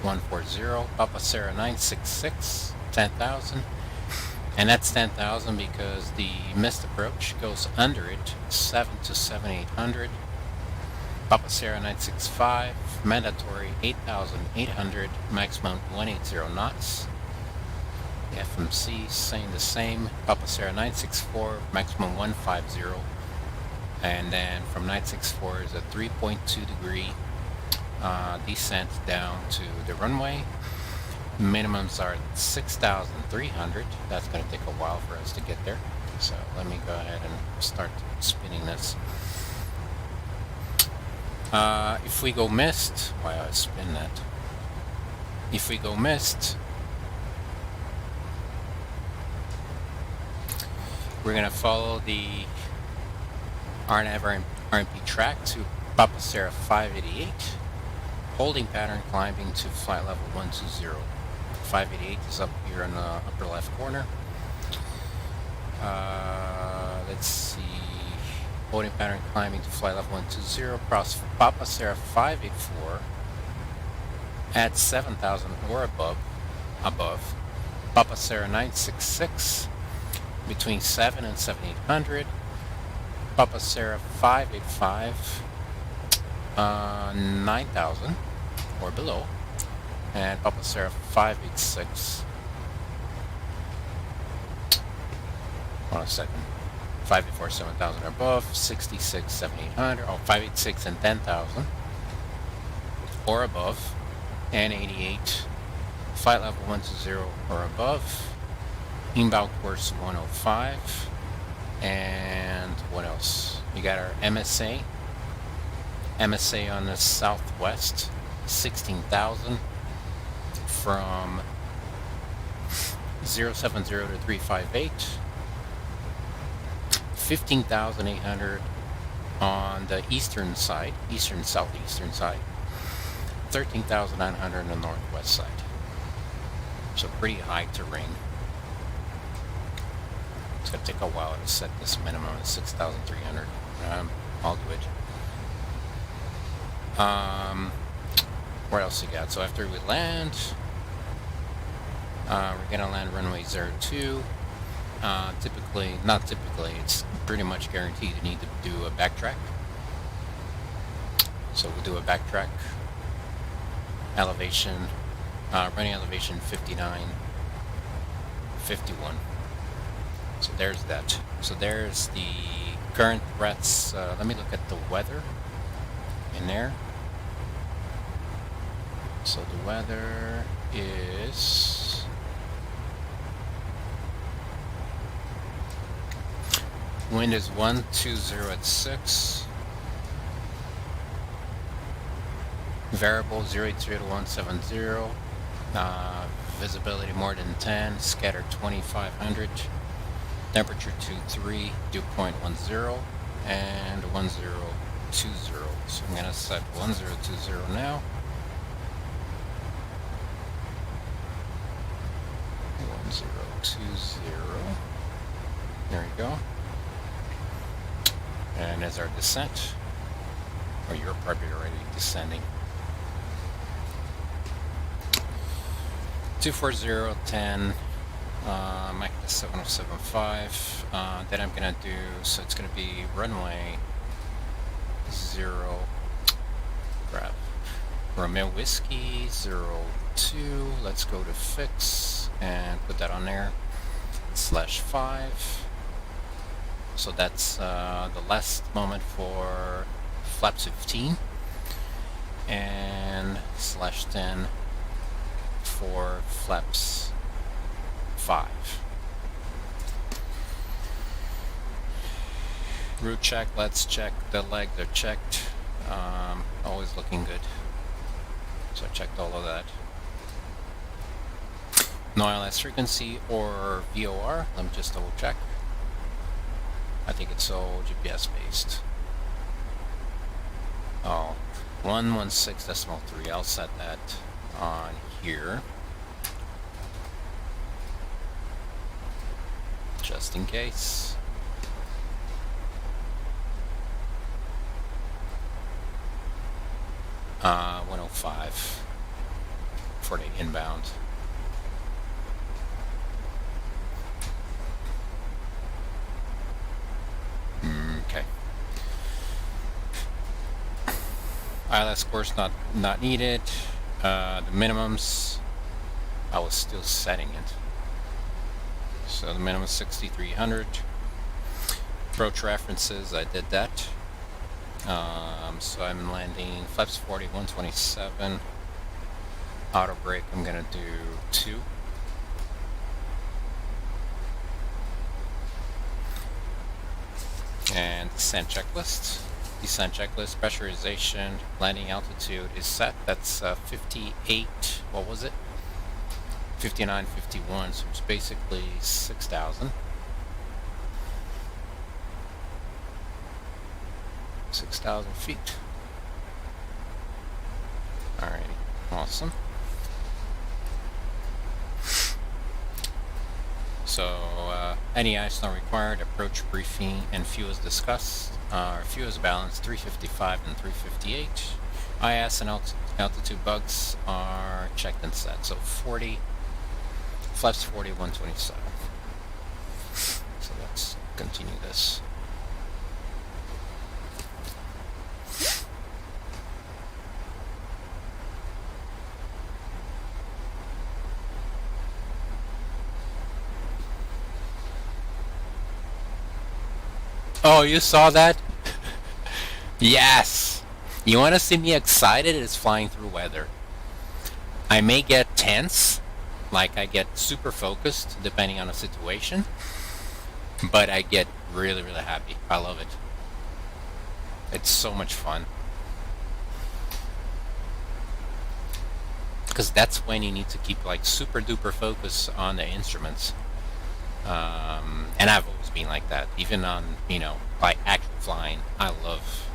140. Papa Sarah 966, 10,000. And that's 10,000 because the missed approach goes under it, 7 to 7,800. Papa Sarah 965, mandatory 8,800, maximum 180 knots. FMC saying the same. Papa Sierra 964, maximum 150. And then from 964 is a 3.2 degree descent down to the runway. Minimums are 6,300. That's going to take a while for us to get there. So let me go ahead and start spinning this. If we go missed, why I spin that? If we go missed, we're going to follow the RNAV RMP track to Papa Sierra 588, holding pattern climbing to flight level 120. 588 is up here in the upper left corner. Let's see. Holding pattern climbing to flight level 120. Cross Papa Sierra 584 at 7,000 or above. Papa Sierra 966 between 7 and 7,800. Papa Sierra 585 9,000 or below. And Papa Sierra 586. Hold on a second. 584, 7,000 or above. 66, 7,800. Oh, 586 and 10,000 or above. And 88. Flight level 120 or above. Inbound course 105. And what else? You got our MSA. MSA on the southwest. 16,000. From 070 to 358, 15,800 on the eastern side, eastern southeastern side, 13,900 on the northwest side. So pretty high terrain. It's gonna take a while to set this minimum at 6,300. I'll do it. What else you got? So after we land, we're gonna land runway 02. Not typically, it's pretty much guaranteed you need to do a backtrack. So we'll do a backtrack. Elevation, running elevation 59, 51. So there's that. So there's the current threats. Let me look at the weather in there. So the weather is wind is 120 at 6. Variable 080 to 170. Visibility more than 10. Scatter 2,500. Temperature 23. Dew point 10 and 1020. So I'm gonna set 1020 now. 1020. There we go. And as our descent, or you're probably already descending. 24010, Mach 7075. Then I'm gonna do, so it's gonna be runway 0. Grab Romeo Whiskey 02. Let's go to fix and put that on there. /5. So that's the last moment for flaps 15, and /10 for flaps 5. Route check. Let's check the legs are checked. Always looking good. So I checked all of that. No ILS frequency or VOR. Let me just double check. I think it's all GPS based. Oh, 116.3. I'll set that on here. Just in case. Uh, 105 for the inbound. Okay. ILS course not needed. The minimums, I was still setting it. So the minimum is 6,300. Approach references, I did that. So I'm landing flaps 40, 127. Auto brake, I'm gonna do 2. And descent checklist. Descent checklist, pressurization, landing altitude is set. That's 58, what was it? 59, 51, so it's basically 6,000. 6,000 feet. Alrighty, awesome. So, any ice not required, approach briefing, and fuel is discussed. Our fuel is balanced 355 and 358. IS and altitude bugs are checked and set. So 40, flaps 40, 127. So let's continue this. Oh, you saw that? Yes! You want to see me excited? It's flying through weather. I may get tense, like I get super focused, depending on the situation, but I get really, really happy. I love it. It's so much fun. Because that's when you need to keep like super duper focus on the instruments. And I've always been like that, even on, you know, like actual flying. I love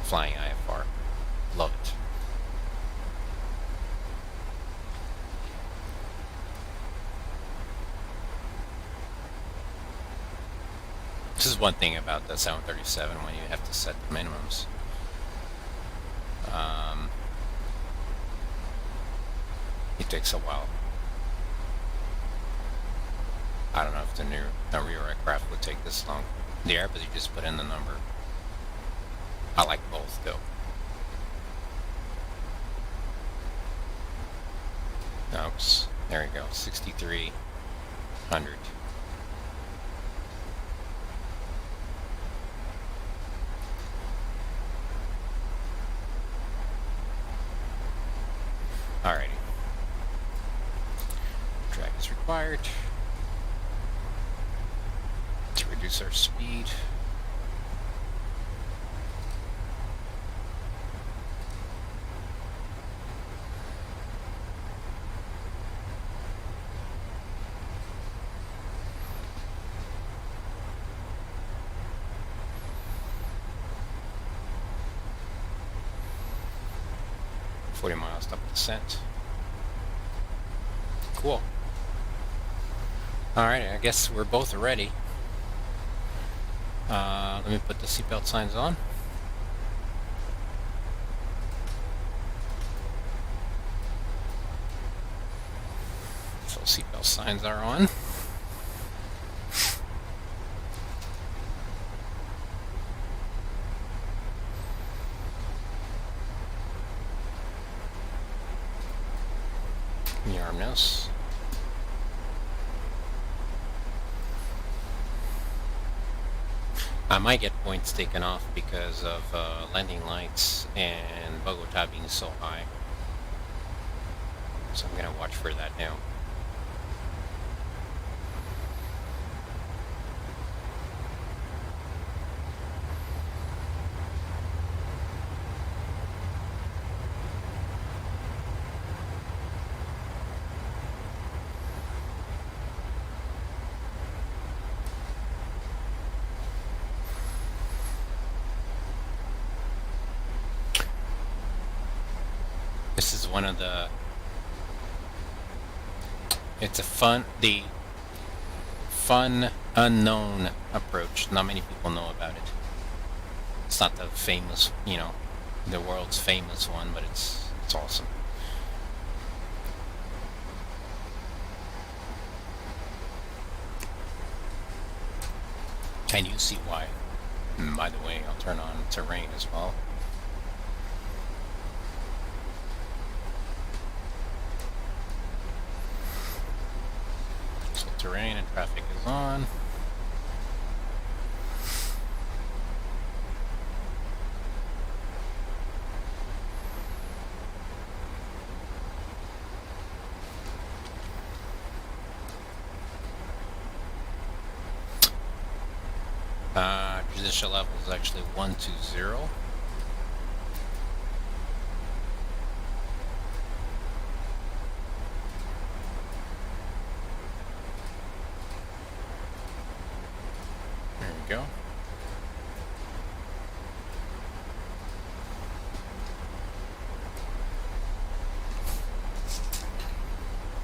flying IFR. Love it. This is one thing about the 737 when you have to set the minimums. It takes a while. I don't know if the rear aircraft would take this long. The Airbus, you just put in the number. I like both though. Oops, there we go, 6,300. Alrighty. Drag is required to reduce our speed. Miles up descent. Cool. Alright, I guess we're both ready. Let me put the seatbelt signs on. So seatbelt signs are on. The arm nose. I might get points taken off because of landing lights and Bogota being so high. So I'm gonna watch for that now. This is one of the, it's a fun unknown approach. Not many people know about it. It's not the famous, you know, the world's famous one, but it's awesome. And you see why. And by the way, I'll turn on terrain as well. So terrain and traffic is on. Judicial level is actually 120. There we go.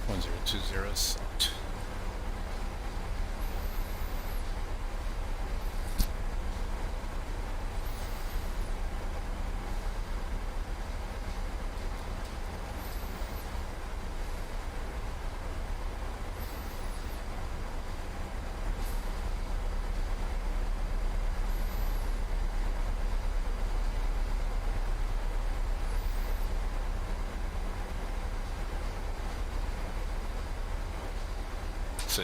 One zero two zero set. So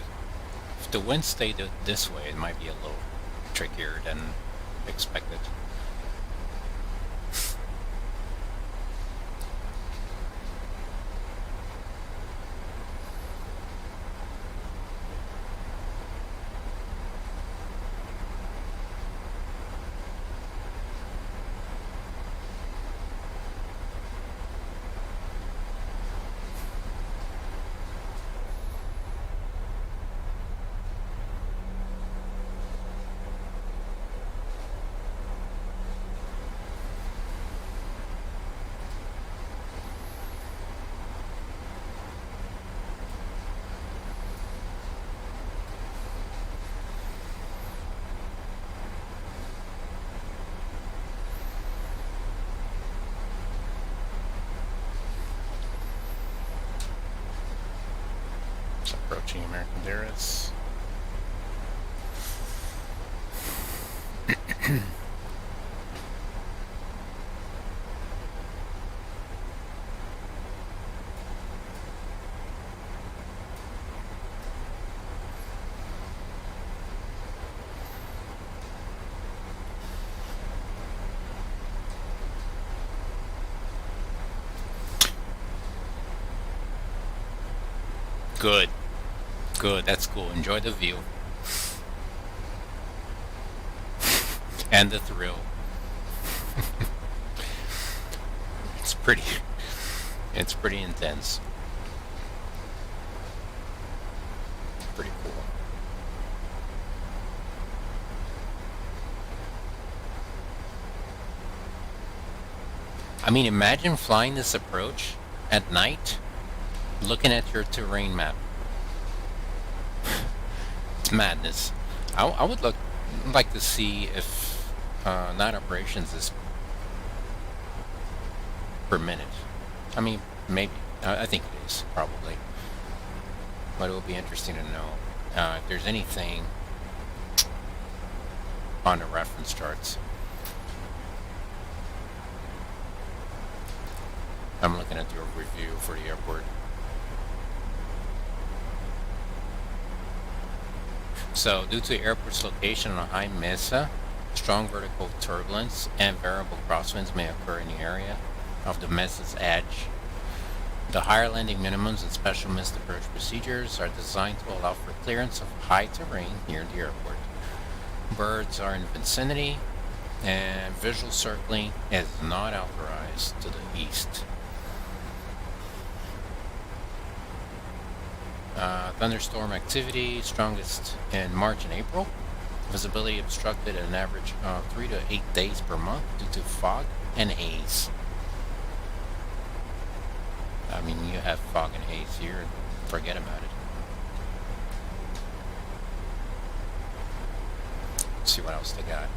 if the wind stayed this way, it might be a little trickier than expected. Approaching American Darius. Good. Good, that's cool. Enjoy the view. And the thrill. It's pretty intense. Pretty cool. I mean, imagine flying this approach at night, looking at your terrain map. It's madness. I would like to see if night operations is per minute. I mean, maybe. I think it is, probably. But it would be interesting to know if there's anything on the reference charts. I'm looking at your review for the airport. So, due to the airport's location on a high mesa, strong vertical turbulence and variable crosswinds may occur in the area of the mesa's edge. The higher landing minimums and special missed approach procedures are designed to allow for clearance of high terrain near the airport. Birds are in the vicinity, and visual circling is not authorized to the east. Thunderstorm activity strongest in March and April. Visibility obstructed at an average of 3 to 8 days per month due to fog and haze. I mean, you have fog and haze here, forget about it. Let's see what else they got.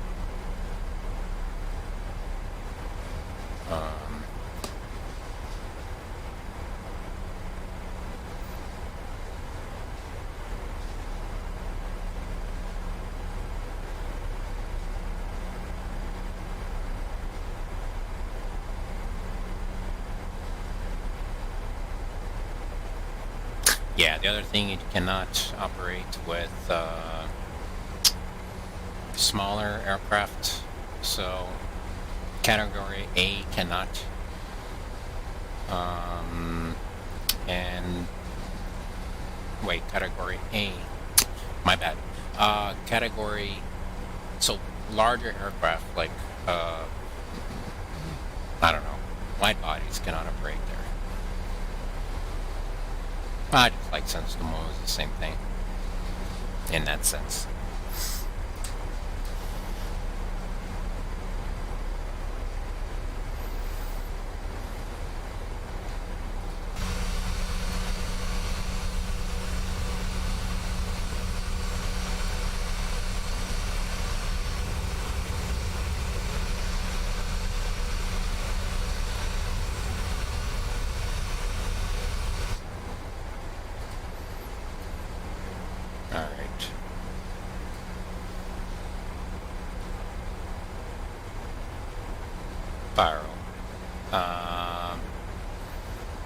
Yeah, the other thing, you cannot operate with smaller aircraft. So category A cannot. And wait, category A. My bad. Category. So larger aircraft like I don't know, wide bodies cannot operate there. I just like sense the mode is the same thing in that sense.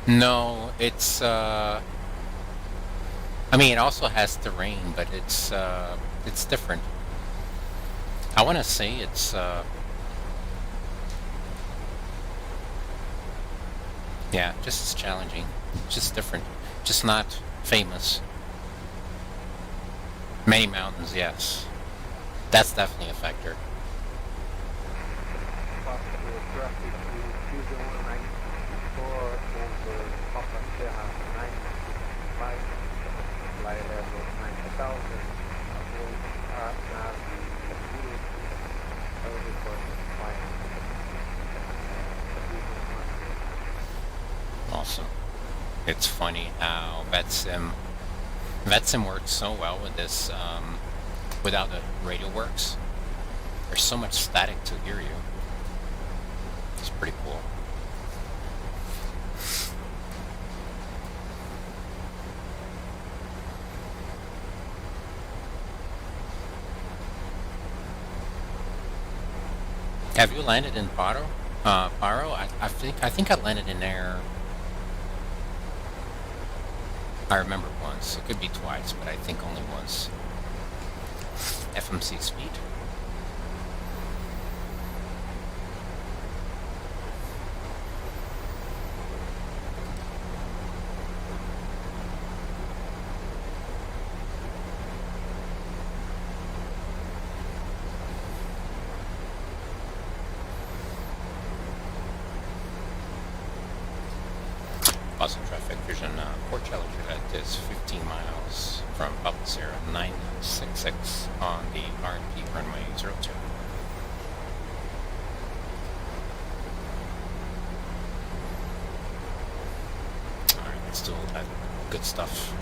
No, it's I mean it also has terrain, but it's different. I want to say it's yeah, just as challenging, just different, just not famous. Many mountains, yes. That's definitely a factor. Awesome. It's funny how VATSIM works so well with this, without the radio works. There's so much static to hear you. It's pretty cool. Have you landed in Paro? Paro? I think I landed in there. I remember once. It could be twice, but I think only once. FMC speed. Pasto traffic vision, Port Challenger, that is 15 miles from Papa Sierra 966 on the RMP runway 02. Alright, let's do all that good stuff.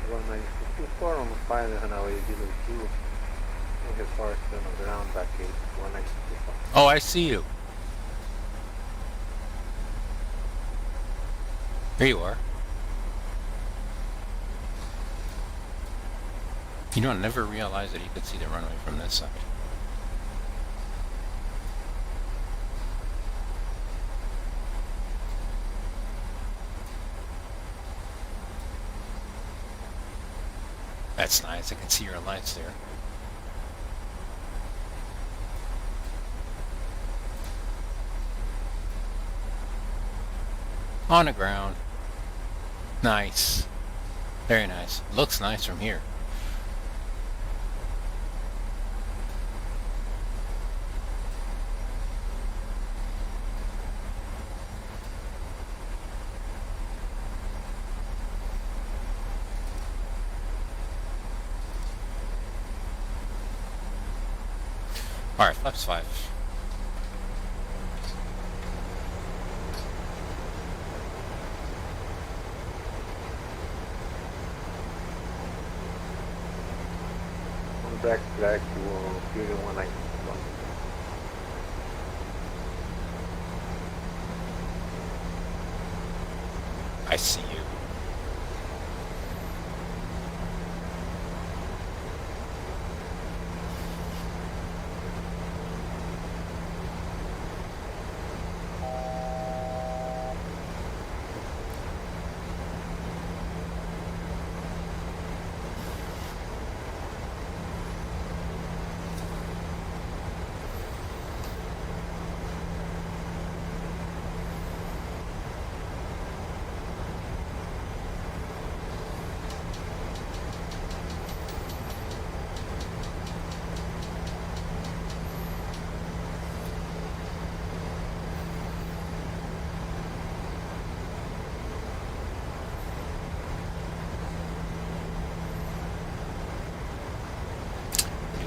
Vamos lá na 4 on the 5 and now you do. His far still on the ground, back 8, 195. Oh, I see you. Here you are. You know, I never realized that you could see the runway from this side. That's nice. I can see your lights there. On the ground. Nice. Very nice. Looks nice from here. Alright, flaps 5. On back flag to Fury 191. I see you.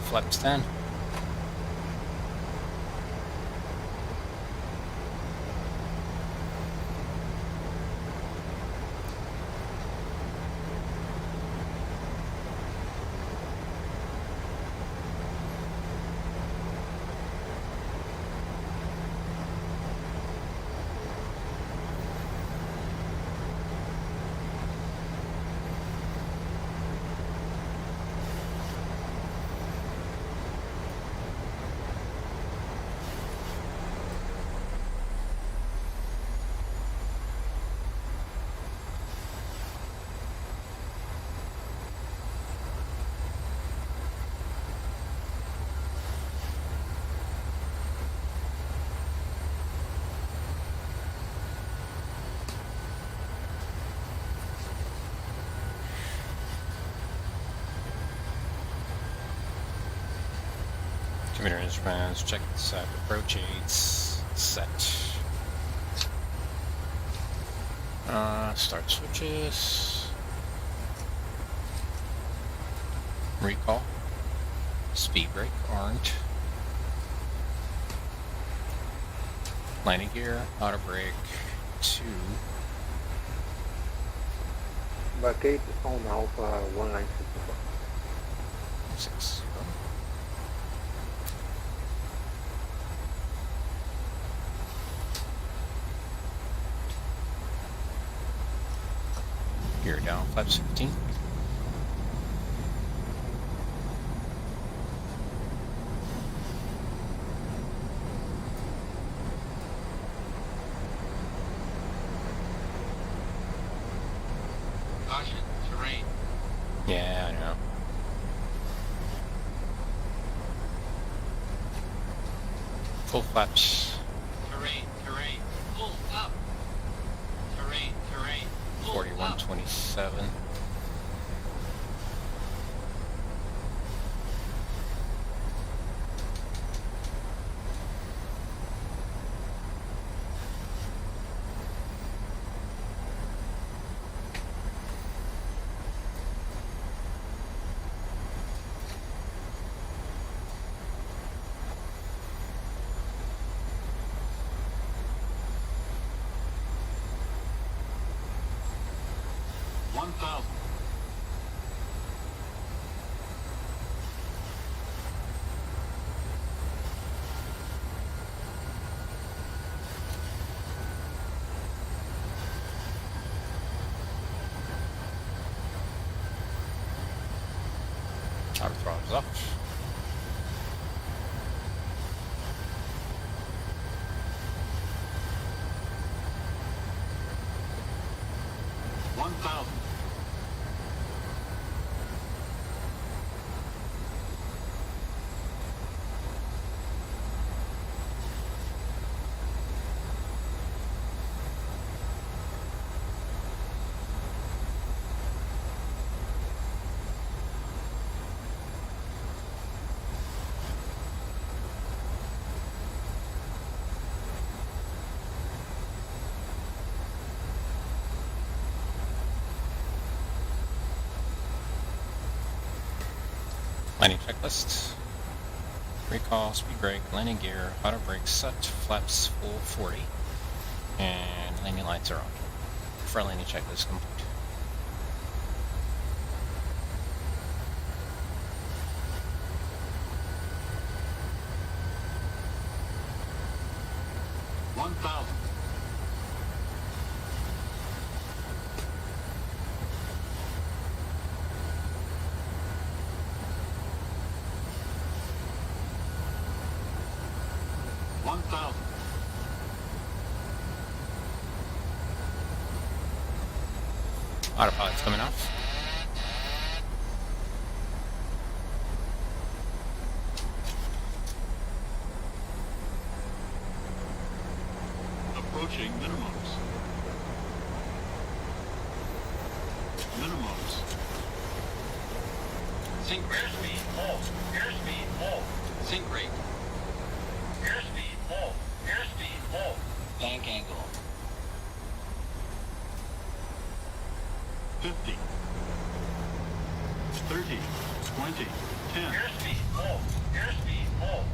Flaps 10. Computer instruments, check this out. Approach aids, set. Start switches. Recall. Speed brake, aren't. Landing gear, auto brake, 2. Back 8 on Alpha 1964. 6. Gear down, flaps 15. Caution, terrain. Yeah, I know. Full flaps. Terrain, terrain. Pull up. Terrain, terrain. Pull 4127. Auto throttle's off. Landing checklist. Recall, speed brake, landing gear, auto brake set, flaps full 40, and landing lights are on. For landing checklist complete. Autopilot's coming off. Approaching minimums. Minimums. Sync airspeed, hold. Airspeed, hold. Sync rate. Airspeed, hold. Airspeed, hold. Bank angle. 50. 30. 20. 10. Airspeed, hold. Airspeed, hold.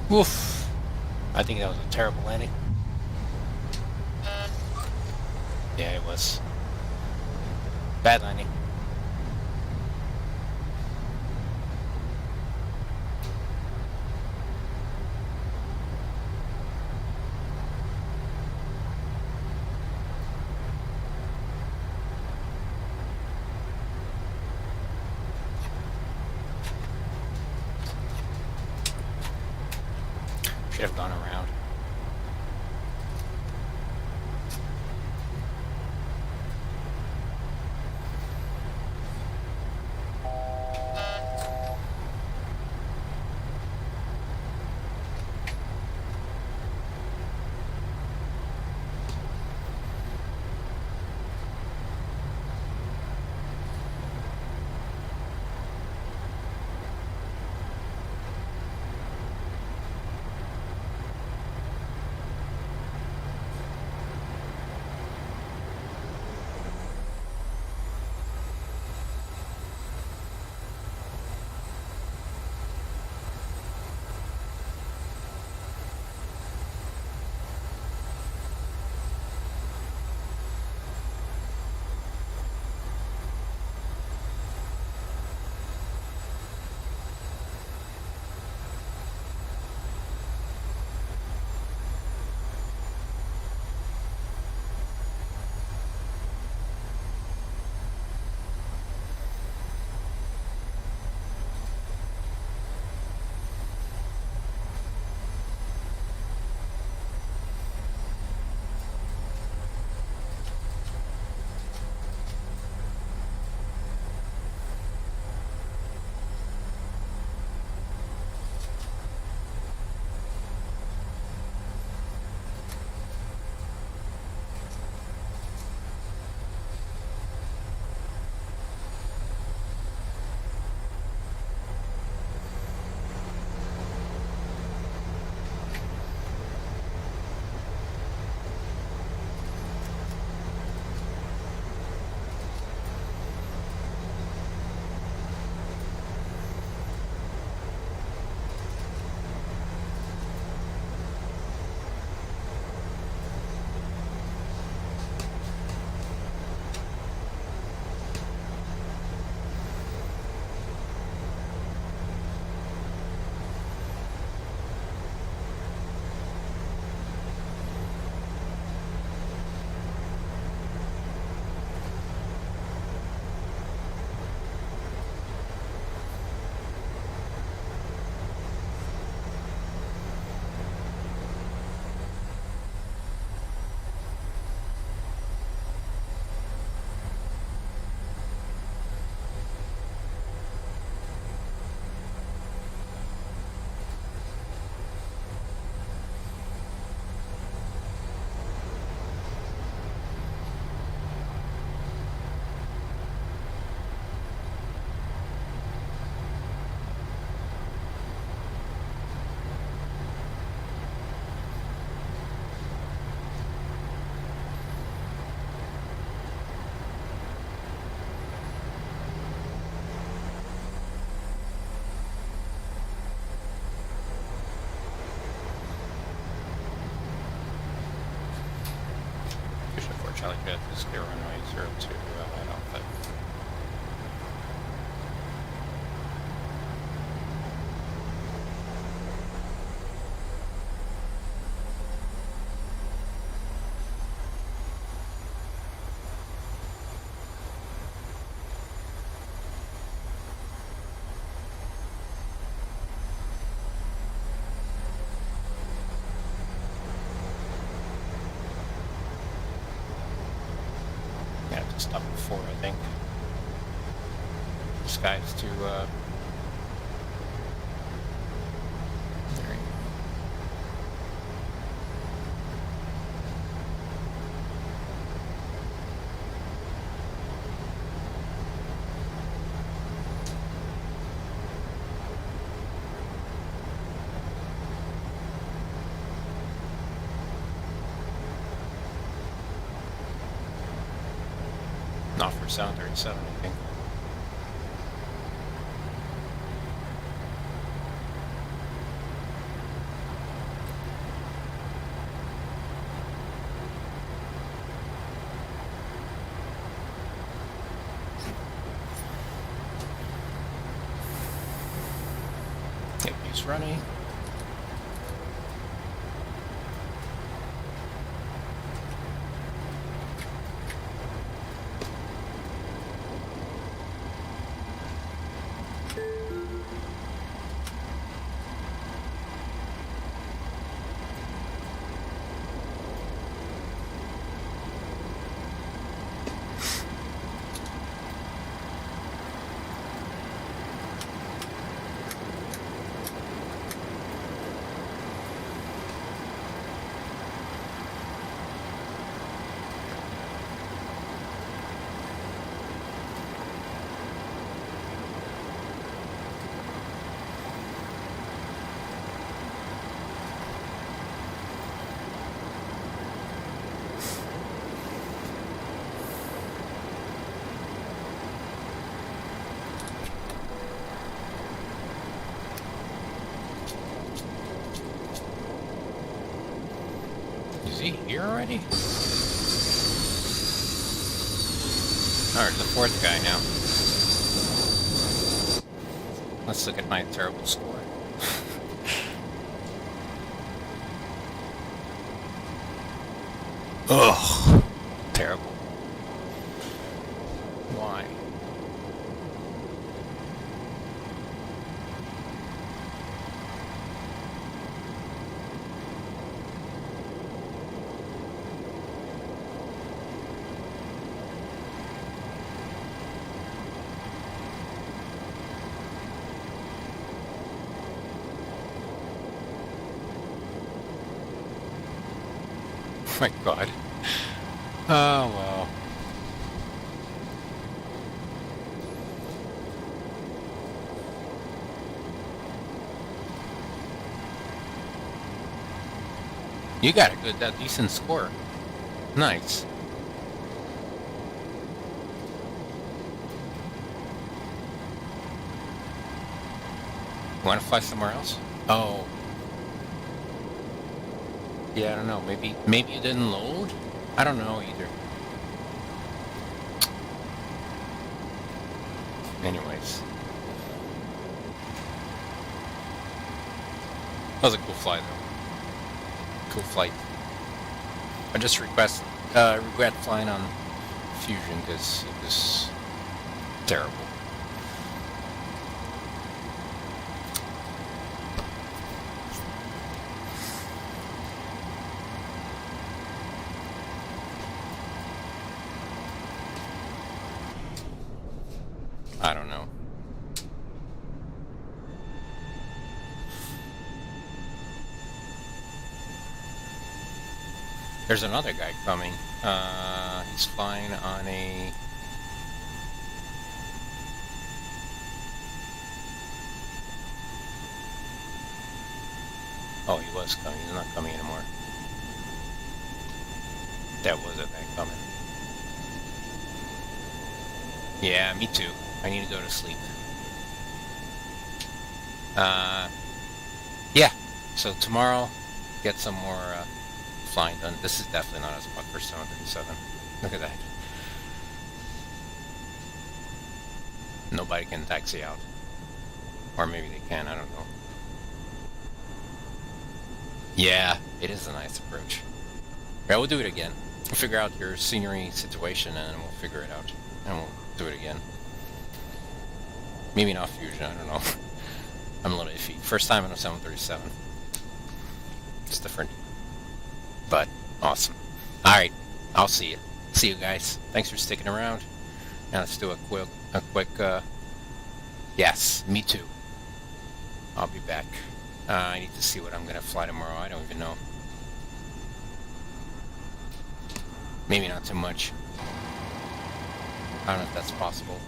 Woof. I think that was a terrible landing. Yeah, it was. Bad landing. Should have gone around. Charlie Jet, this is clear runway 02 at Alpha. Yeah, just up before, I think. This guy's too, there you go. Not for 737, I think. Yep, he's running. Is he here already? Alright, the fourth guy now. Let's look at my terrible score. Ugh, terrible. Why? Oh my god. Oh well. You got a decent score. Nice. Want to fly somewhere else? Oh. Yeah, I don't know. Maybe you didn't load? I don't know either. Anyways. That was a cool flight though. Cool flight. I just regret flying on Fusion because it was terrible. I don't know. There's another guy coming. He's flying on a... Oh, he was coming. He's not coming anymore. That was a guy coming. Yeah, me too. I need to go to sleep. Yeah. So tomorrow, get some more flying done. This is definitely not as much for 737. Look at that. Nobody can taxi out. Or maybe they can, I don't know. Yeah, it is a nice approach. Yeah, we'll do it again. We'll figure out your scenery situation and we'll figure it out. And we'll do it again. Maybe not Fusion, I don't know. I'm a little iffy. First time on a 737. It's different. But, awesome. Alright, I'll see you. See you guys. Thanks for sticking around. Now let's do a quick, yes, me too. I'll be back. I need to see what I'm going to fly tomorrow. I don't even know. Maybe not too much. I don't know if that's possible.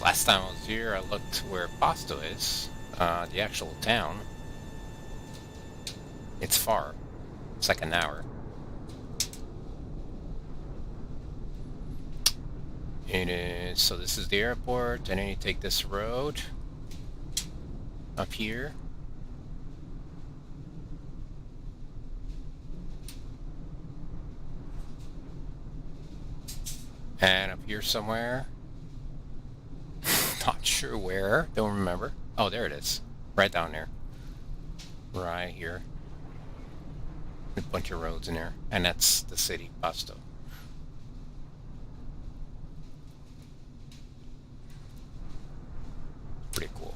Last time I was here, I looked where Pasto is, the actual town. It's far. It's like an hour. It is, so this is the airport, and then you take this road up here. And up here somewhere. Not sure where, don't remember. Oh, there it is. Right down there. Right here. A bunch of roads in there. And that's the city, Pasto. Pretty cool.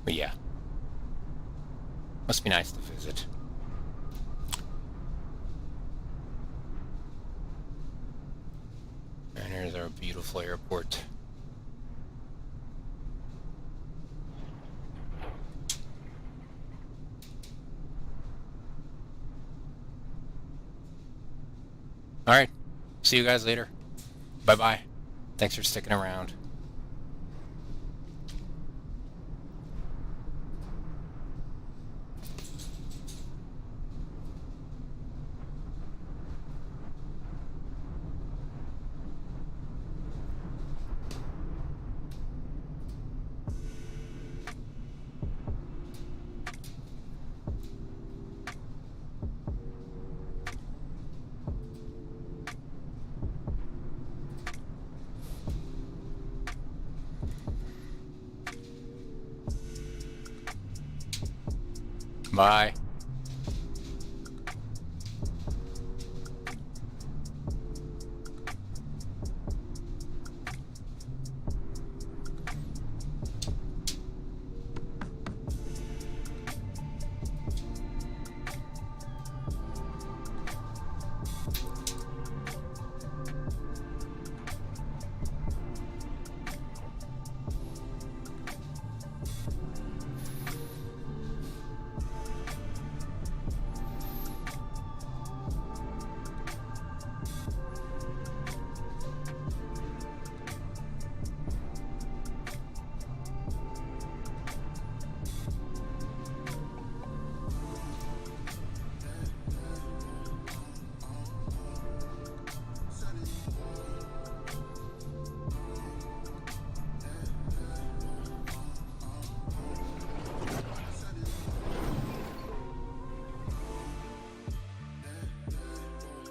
But yeah. Must be nice to visit. And here's our beautiful airport. Alright, see you guys later. Bye-bye. Thanks for sticking around. Bye.